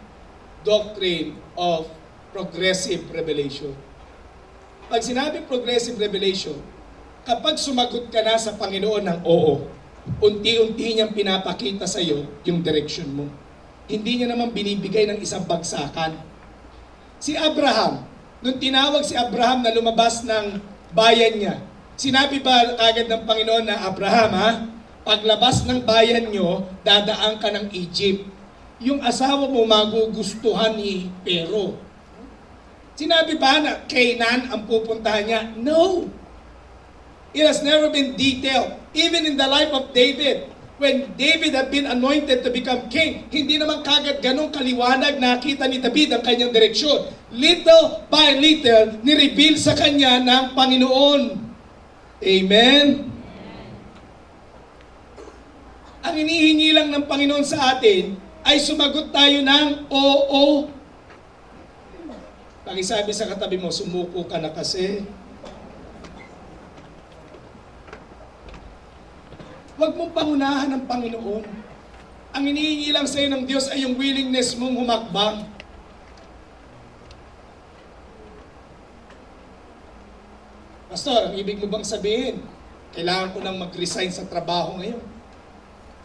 doctrine of progressive revelation. Pag sinabi progressive revelation, kapag sumagot ka na sa Panginoon ng oo, unti-unti niyang pinapakita sa iyo yung direction mo. Hindi niya naman binibigay ng isang bagsakan. Si Abraham, nung tinawag si Abraham na lumabas ng bayan niya, sinabi ba agad ng Panginoon na, Abraham, paglabas ng bayan niyo, dadaan ka ng Egypt. Yung asawa mo magugustuhan ni Pero. Sinabi ba na Canaan ang pupuntahan niya? No! It has never been detailed. Even in the life of David, when David had been anointed to become king, hindi naman kagad ganong kaliwanag nakita ni David ang kanyang direksyon. Little by little, nireveal sa kanya ng Panginoon. Amen? Ang inihingi lang ng Panginoon sa atin ay sumagot tayo ng oo. Pakisabi sa katabi mo, sumuko ka na kasi. Huwag mong pangunahan ng Panginoon. Ang inihingi lang sa iyo ng Diyos ay yung willingness mong humakbang. Pastor, ang ibig mo bang sabihin, kailangan ko nang mag-resign sa trabaho ngayon.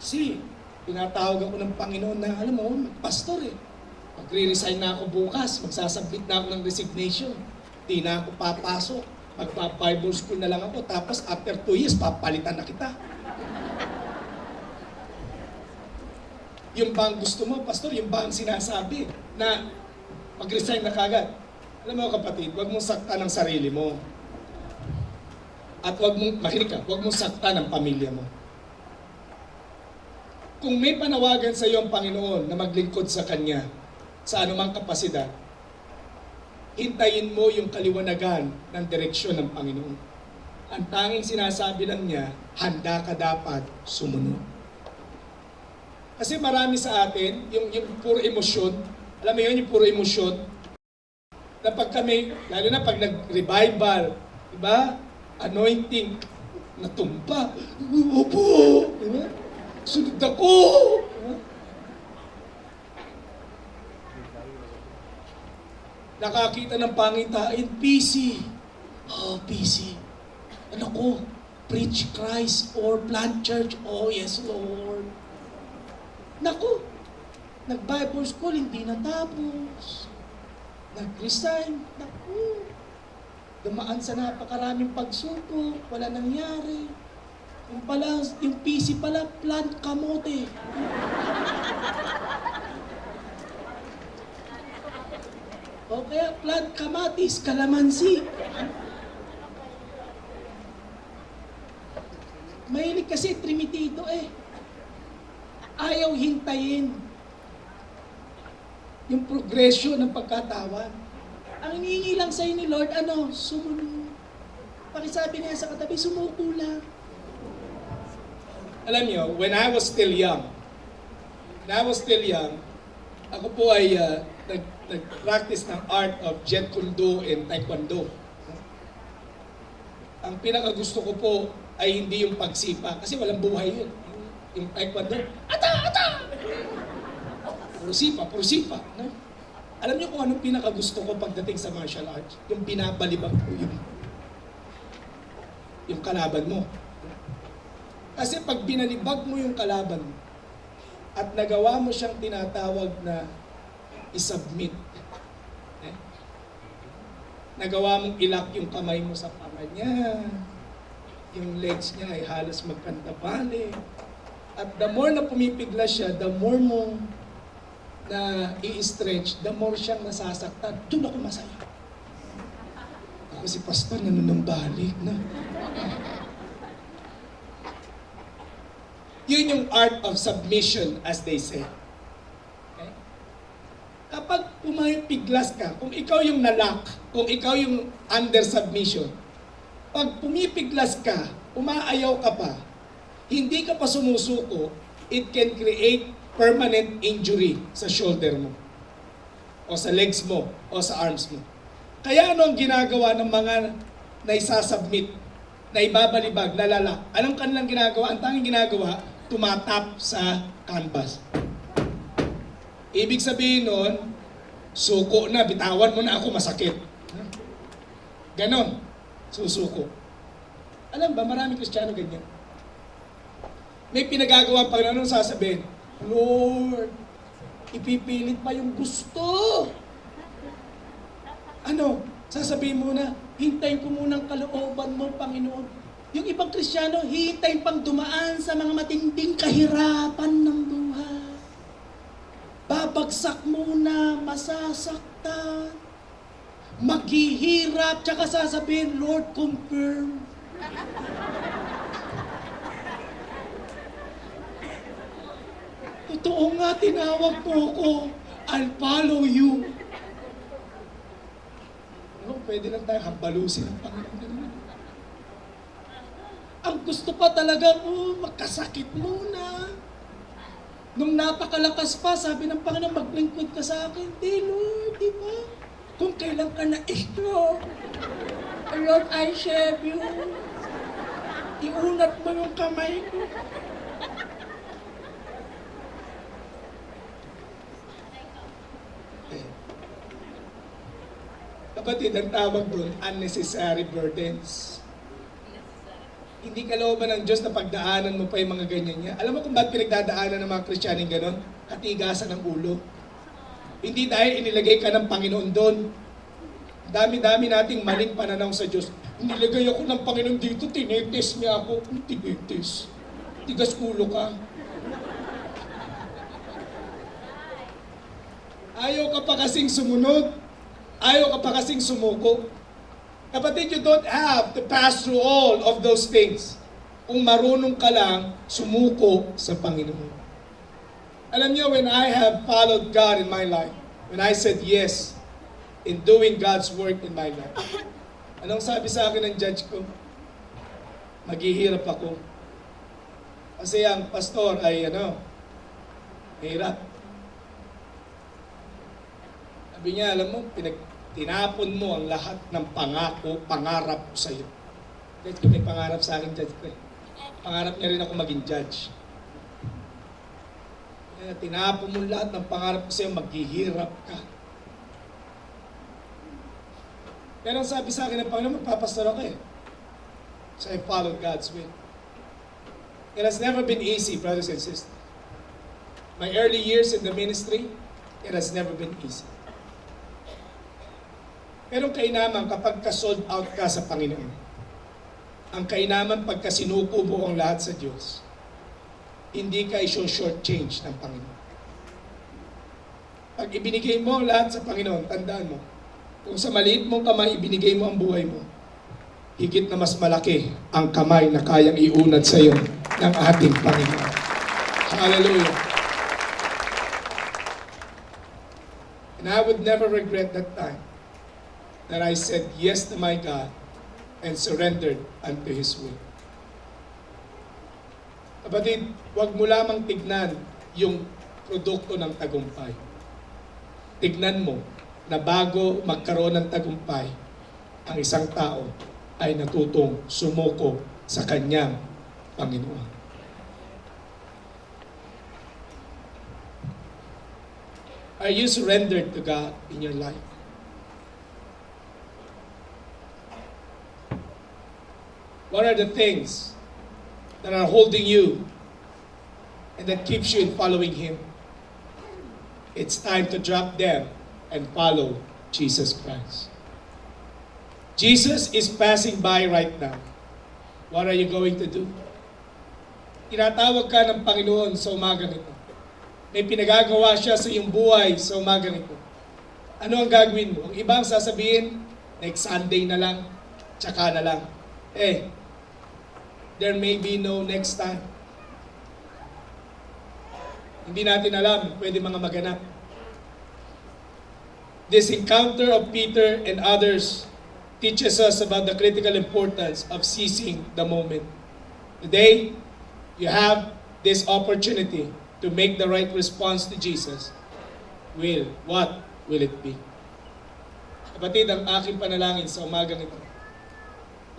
Kasi, pinatawag ako ng Panginoon na, alam mo, pastor eh. Magre-resign na ako bukas, magsasubmit na ako ng resignation. Di na ako papasok. Magpa-Bible school na lang ako, tapos after 2 years, papalitan na kita. Yung bang gusto mo, pastor, yung bang sinasabi na mag-resign na kagad. Alam mo kapatid, huwag mong saktan ang sarili mo. At huwag mong, makinig ka, huwag mong saktan ang pamilya mo. Kung may panawagan sa iyo ang Panginoon na maglingkod sa Kanya, sa anumang kapasidad, hintayin mo yung kaliwanagan ng direksyon ng Panginoon. Ang tanging sinasabi lang niya, handa ka dapat sumunod. Kasi marami sa atin, yung puro emosyon, alam mo yun, yung puro emosyon, na pag kami, lalo na pag nag-revival, diba? Anointing, natumpa, opo, diba? Sunod ako, diba? Nakakita ng pangitain, PC. Oh, PC. Ano ko? Preach Christ or plant church? Oh, yes, Lord. Naku, nag-Bible school, hindi natapos. Nag-resign, naku. Dumaan sa napakaraming pagsubok, wala nangyari. Yung pala, yung PC pala, plant kamote. O kaya plant kamatis, kalamansi. Mahilig kasi trimitito eh. Ayaw hintayin yung progression ng pagkatawan. Ang hinihingi lang sa'yo ni Lord, sumunod. Pakisabi niya sa katabi, sumuko lang. Alam niyo, when I was still young, ako po ay nag-practice ng art of Jeet Kune Do and Taekwondo. Ang pinakagusto ko po ay hindi yung pagsipa, kasi walang buhay yun. Yung Taekwondo, ata! Puro sipa. No? Alam niyo kung anong pinakagusto ko pagdating sa martial arts? Yung binabalibag ko yung kalaban mo. Kasi pag binalibag mo yung kalaban mo, at nagawa mo siyang tinatawag na i-submit, nagawa mong ilak yung kamay mo sa panga niya, yung legs niya ay halos magkantabali, at the more na pumipigla siya, the more mo na i-stretch, the more siyang nasasaktan. Doon ako masaya. Ako si pastor, nanunumbalik na. Yun yung art of submission, as they say. Okay? Kapag pumipiglas ka, kung ikaw yung nalak, kung ikaw yung under submission, pag pumipiglas ka, umaayaw ka pa, hindi ka pa sumusuko, it can create permanent injury sa shoulder mo, o sa legs mo, o sa arms mo. Kaya ano ang ginagawa ng mga naisasubmit, na ibabalibag, lalala? Anong kanilang ginagawa? Ang tanging ginagawa, tumatap sa canvas. Ibig sabihin nun, suko na, bitawan mo na ako, masakit. Ganon, susuko. Alam ba, maraming Kristiyano ganyan. May pinagagawa pag anong sasabihin, Lord, ipipilit pa yung gusto. Sasabihin mo na, hintayin ko munang kalooban mo, Panginoon. Yung ibang Kristiyano, hihintayin pang dumaan sa mga matinding kahirapan ng buhay. Babagsak muna, masasaktan, maghihirap, tsaka sasabihin, Lord, confirm. Totoo nga, tinawag mo ko, I'll follow you. Pwede lang tayo hampalusin ang Panginoon. Ang gusto pa talaga mo, magkasakit muna. Nung napakalakas pa, sabi ng Panginoon, maglingkod ka sa akin. Di, Lord, di ba? Kung kailan ka na-stroke, Lord, I serve you. Iunat mo yung kamay ko. Kapatid, ang tawag doon, unnecessary burdens. Hindi kalooban ng Diyos na pagdaanan mo pa yung mga ganyan niya. Alam mo kung ba't pinagdadaanan ng mga Kristyaning ganon? Katigasan ng ulo. Hindi dahil inilagay ka ng Panginoon doon. Dami-dami nating maling pananaw sa Diyos. Nilagay ako ng Panginoon dito, tinitis niya ako. Tinitis. Tigas ulo ka. Ayaw ka pa kasing sumunod. Ayaw ka pa kasing sumuko. Kapatid, you don't have to pass through all of those things kung marunong ka lang sumuko sa Panginoon. Alam niyo, when I have followed God in my life, when I said yes in doing God's work in my life, anong sabi sa akin ng judge ko? Maghihirap ako. Kasi ang pastor ay hirap. Sabi niya, alam mo, tinapon mo ang lahat ng pangarap ko sa iyo. Judge ko, may pangarap sa akin, judge ko. Pangarap niya rin ako maging judge. Kaya tinapon mo lahat ng pangarap ko sa iyo, maghihirap ka. Pero ang sabi sa akin ng Panginoon, magpapastor ako eh. So I followed God's will. It has never been easy, brothers and sisters. My early years in the ministry, it has never been easy. Pero ang kainaman kapag ka-sold out ka sa Panginoon, ang kainaman pagka sinuko mo ang lahat sa Diyos, hindi ka i-short change ng Panginoon. Pag ibinigay mo ang lahat sa Panginoon, tandaan mo, kung sa maliit mong kamay ibinigay mo ang buhay mo, higit na mas malaki ang kamay na kayang iunad sa iyo ng ating Panginoon. Hallelujah. And I would never regret that time that I said yes to my God and surrendered unto His will. Kapatid, huwag mo lamang tignan yung produkto ng tagumpay. Tignan mo na bago magkaroon ng tagumpay, ang isang tao ay natutong sumuko sa kanyang Panginoon. Are you surrendered to God in your life? What are the things that are holding you and that keeps you in following Him? It's time to drop them and follow Jesus Christ. Jesus is passing by right now. What are you going to do? Tinatawag ka ng Panginoon sa umaga nito. May pinagagawa siya sa iyong buhay sa umaga nito. Ano ang gagawin mo? Ang ibang sasabihin, next Sunday na lang, tsaka na lang. There may be no next time. Hindi natin alam, pwede mga maganap. This encounter of Peter and others teaches us about the critical importance of seizing the moment. Today, you have this opportunity to make the right response to Jesus. What will it be? Kapatid, ang aking panalangin sa umaga nito,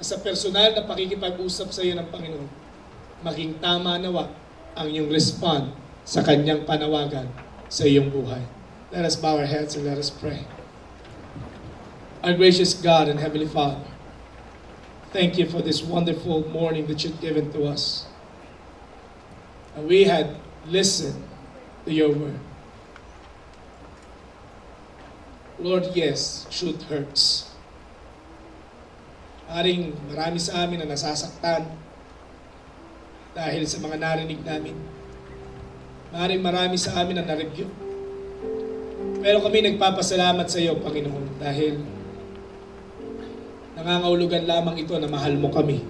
sa personal na pakikipag-usap sa iyo ng Panginoon, maging tama nawa ang iyong respond sa kanyang panawagan sa iyong buhay. Let us bow our heads and let us pray. Our gracious God and Heavenly Father, thank you for this wonderful morning that you've given to us. And we had listened to your word. Lord, yes, truth hurts. Maring marami sa amin na nasasaktan dahil sa mga narinig namin. Maring marami sa amin na na-review. Pero kami nagpapasalamat sa iyo, Panginoon, dahil nangangahulugan lamang ito na mahal mo kami.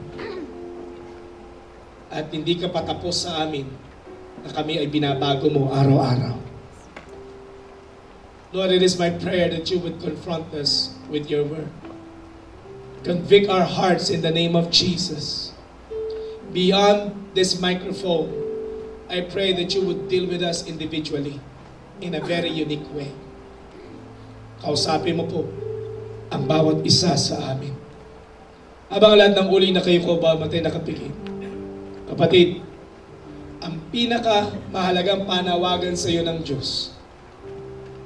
At hindi ka patapos sa amin na kami ay binabago mo araw-araw. Lord, it is my prayer that you would confront us with your word. Convict our hearts in the name of Jesus. Beyond this microphone, I pray that you would deal with us individually in a very unique way. Kausapin mo po ang bawat isa sa amin. Habang lahat ng uli na kayo ko ba matay nakapikit. Kapatid, ang pinakamahalagang panawagan sa iyo ng Diyos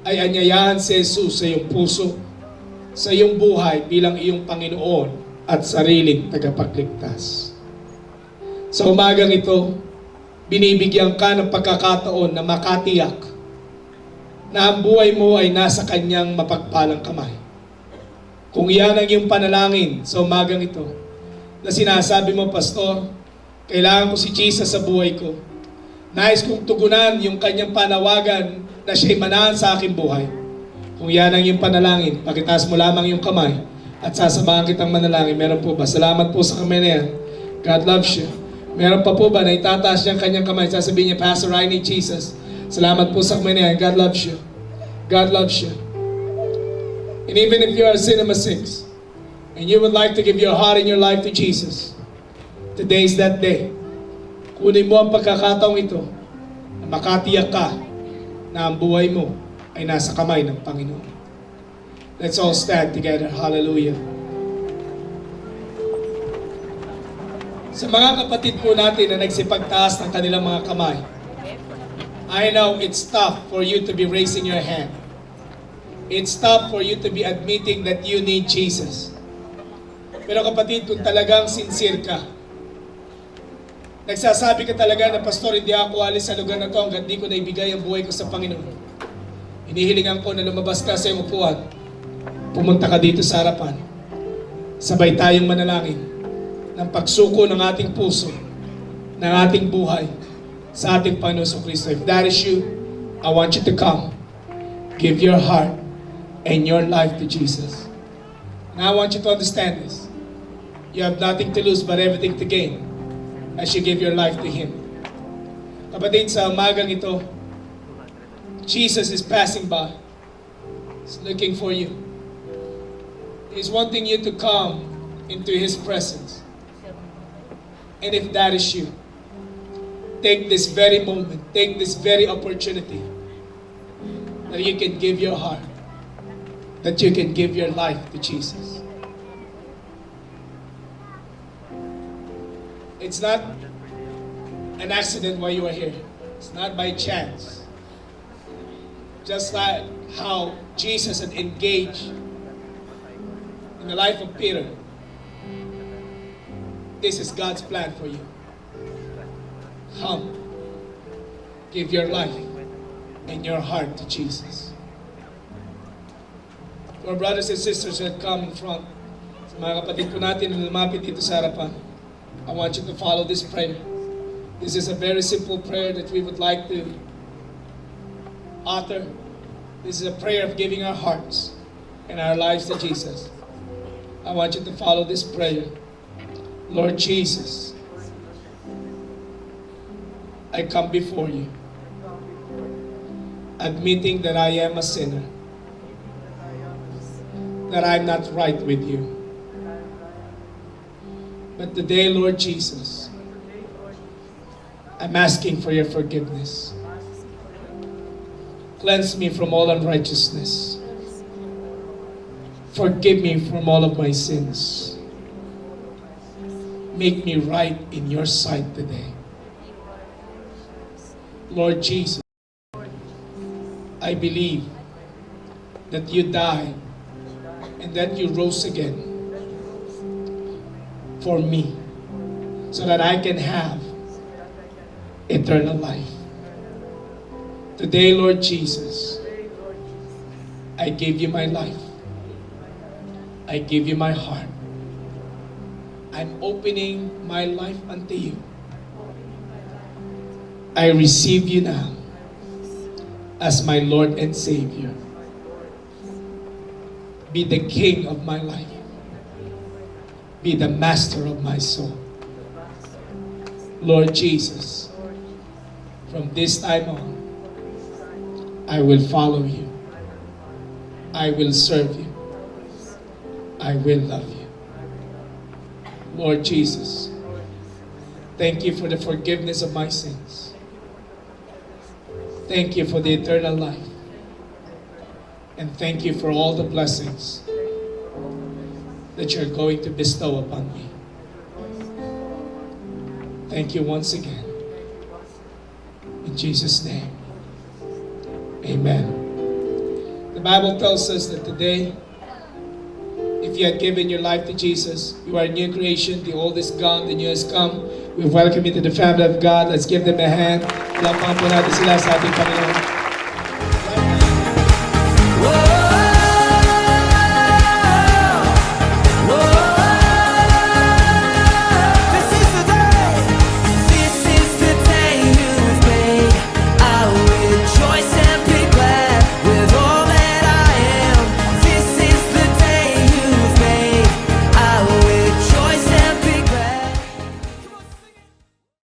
ay anyayahan si Jesus sa iyong puso, sa iyong buhay bilang iyong Panginoon at sariling tagapagligtas. Sa umagang ito, binibigyan ka ng pagkakataon na makatiyak na ang buhay mo ay nasa kanyang mapagpalang kamay. Kung iyan ang iyong panalangin sa umagang ito, na sinasabi mo, Pastor, kailangan ko si Jesus sa buhay ko. Nais kong tugunan yung kanyang panawagan na siya'y manahan sa aking buhay. Kung yan ang iyong panalangin, pakitaas mo lamang yung kamay at sasamahan kitang manalangin. Meron po ba? Salamat po sa kamay na yan. God loves you. Meron pa po ba na itataas niya ang kanyang kamay? Sasabihin niya, Pastor, I need Jesus. Salamat po sa kamay na yan. God loves you. God loves you. And even if you are a Cinema 6, and you would like to give your heart and your life to Jesus, today is that day. Kunin mo ang pagkakataong ito na makatiyak ka na ang buhay mo ay nasa kamay ng Panginoon. Let's all stand together. Hallelujah. Sa mga kapatid po natin na nagsipagtaas ng kanilang mga kamay, I know it's tough for you to be raising your hand. It's tough for you to be admitting that you need Jesus. Pero kapatid, kung talagang sincere ka, nagsasabi ka talaga na, Pastor, hindi ako alis sa lugar na to hanggang di ko naibigay ang buhay ko sa Panginoon. Hinihilingan ko na lumabas ka sa iyong upuan. Pumunta ka dito sa harapan. Sabay tayong manalangin ng pagsuko ng ating puso, ng ating buhay sa ating Panginoon Kristo. If that is you, I want you to come. Give your heart and your life to Jesus. Now I want you to understand this. You have nothing to lose but everything to gain as you give your life to Him. Kapatid, sa umagang ito, Jesus is passing by. He's looking for you. He's wanting you to come into His presence. And if that is you, take this very moment, take this very opportunity that you can give your heart, that you can give your life to Jesus. It's not an accident why you are here. It's not by chance. Just like how Jesus had engaged in the life of Peter, this is God's plan for you. Come, give your life and your heart to Jesus. For brothers and sisters who have come in front, sa mga kapatid ko natin na lumapit dito sa harapan, I want you to follow this prayer. This is a very simple prayer that we would like to utter. This is a prayer of giving our hearts and our lives to Jesus. I want you to follow this prayer. Lord Jesus, I come before you, admitting that I am a sinner, that I'm not right with you. But today, Lord Jesus, I'm asking for your forgiveness. Cleanse me from all unrighteousness. Forgive me from all of my sins. Make me right in your sight today. Lord Jesus, I believe that you died and that you rose again for me so that I can have eternal life. Today, Lord Jesus, I give you my life. I give you my heart. I'm opening my life unto you. I receive you now as my Lord and Savior. Be the King of my life. Be the master of my soul. Lord Jesus, from this time on, I will follow you. I will serve you. I will love you. Lord Jesus, thank you for the forgiveness of my sins. Thank you for the eternal life. And thank you for all the blessings that you're going to bestow upon me. Thank you once again. In Jesus' name, amen. The Bible tells us that today, if you had given your life to Jesus, you are a new creation. The old is gone, the new has come. We welcome you to the family of God. Let's give them a hand. Lapahan po natin sila sa ating Panginoon.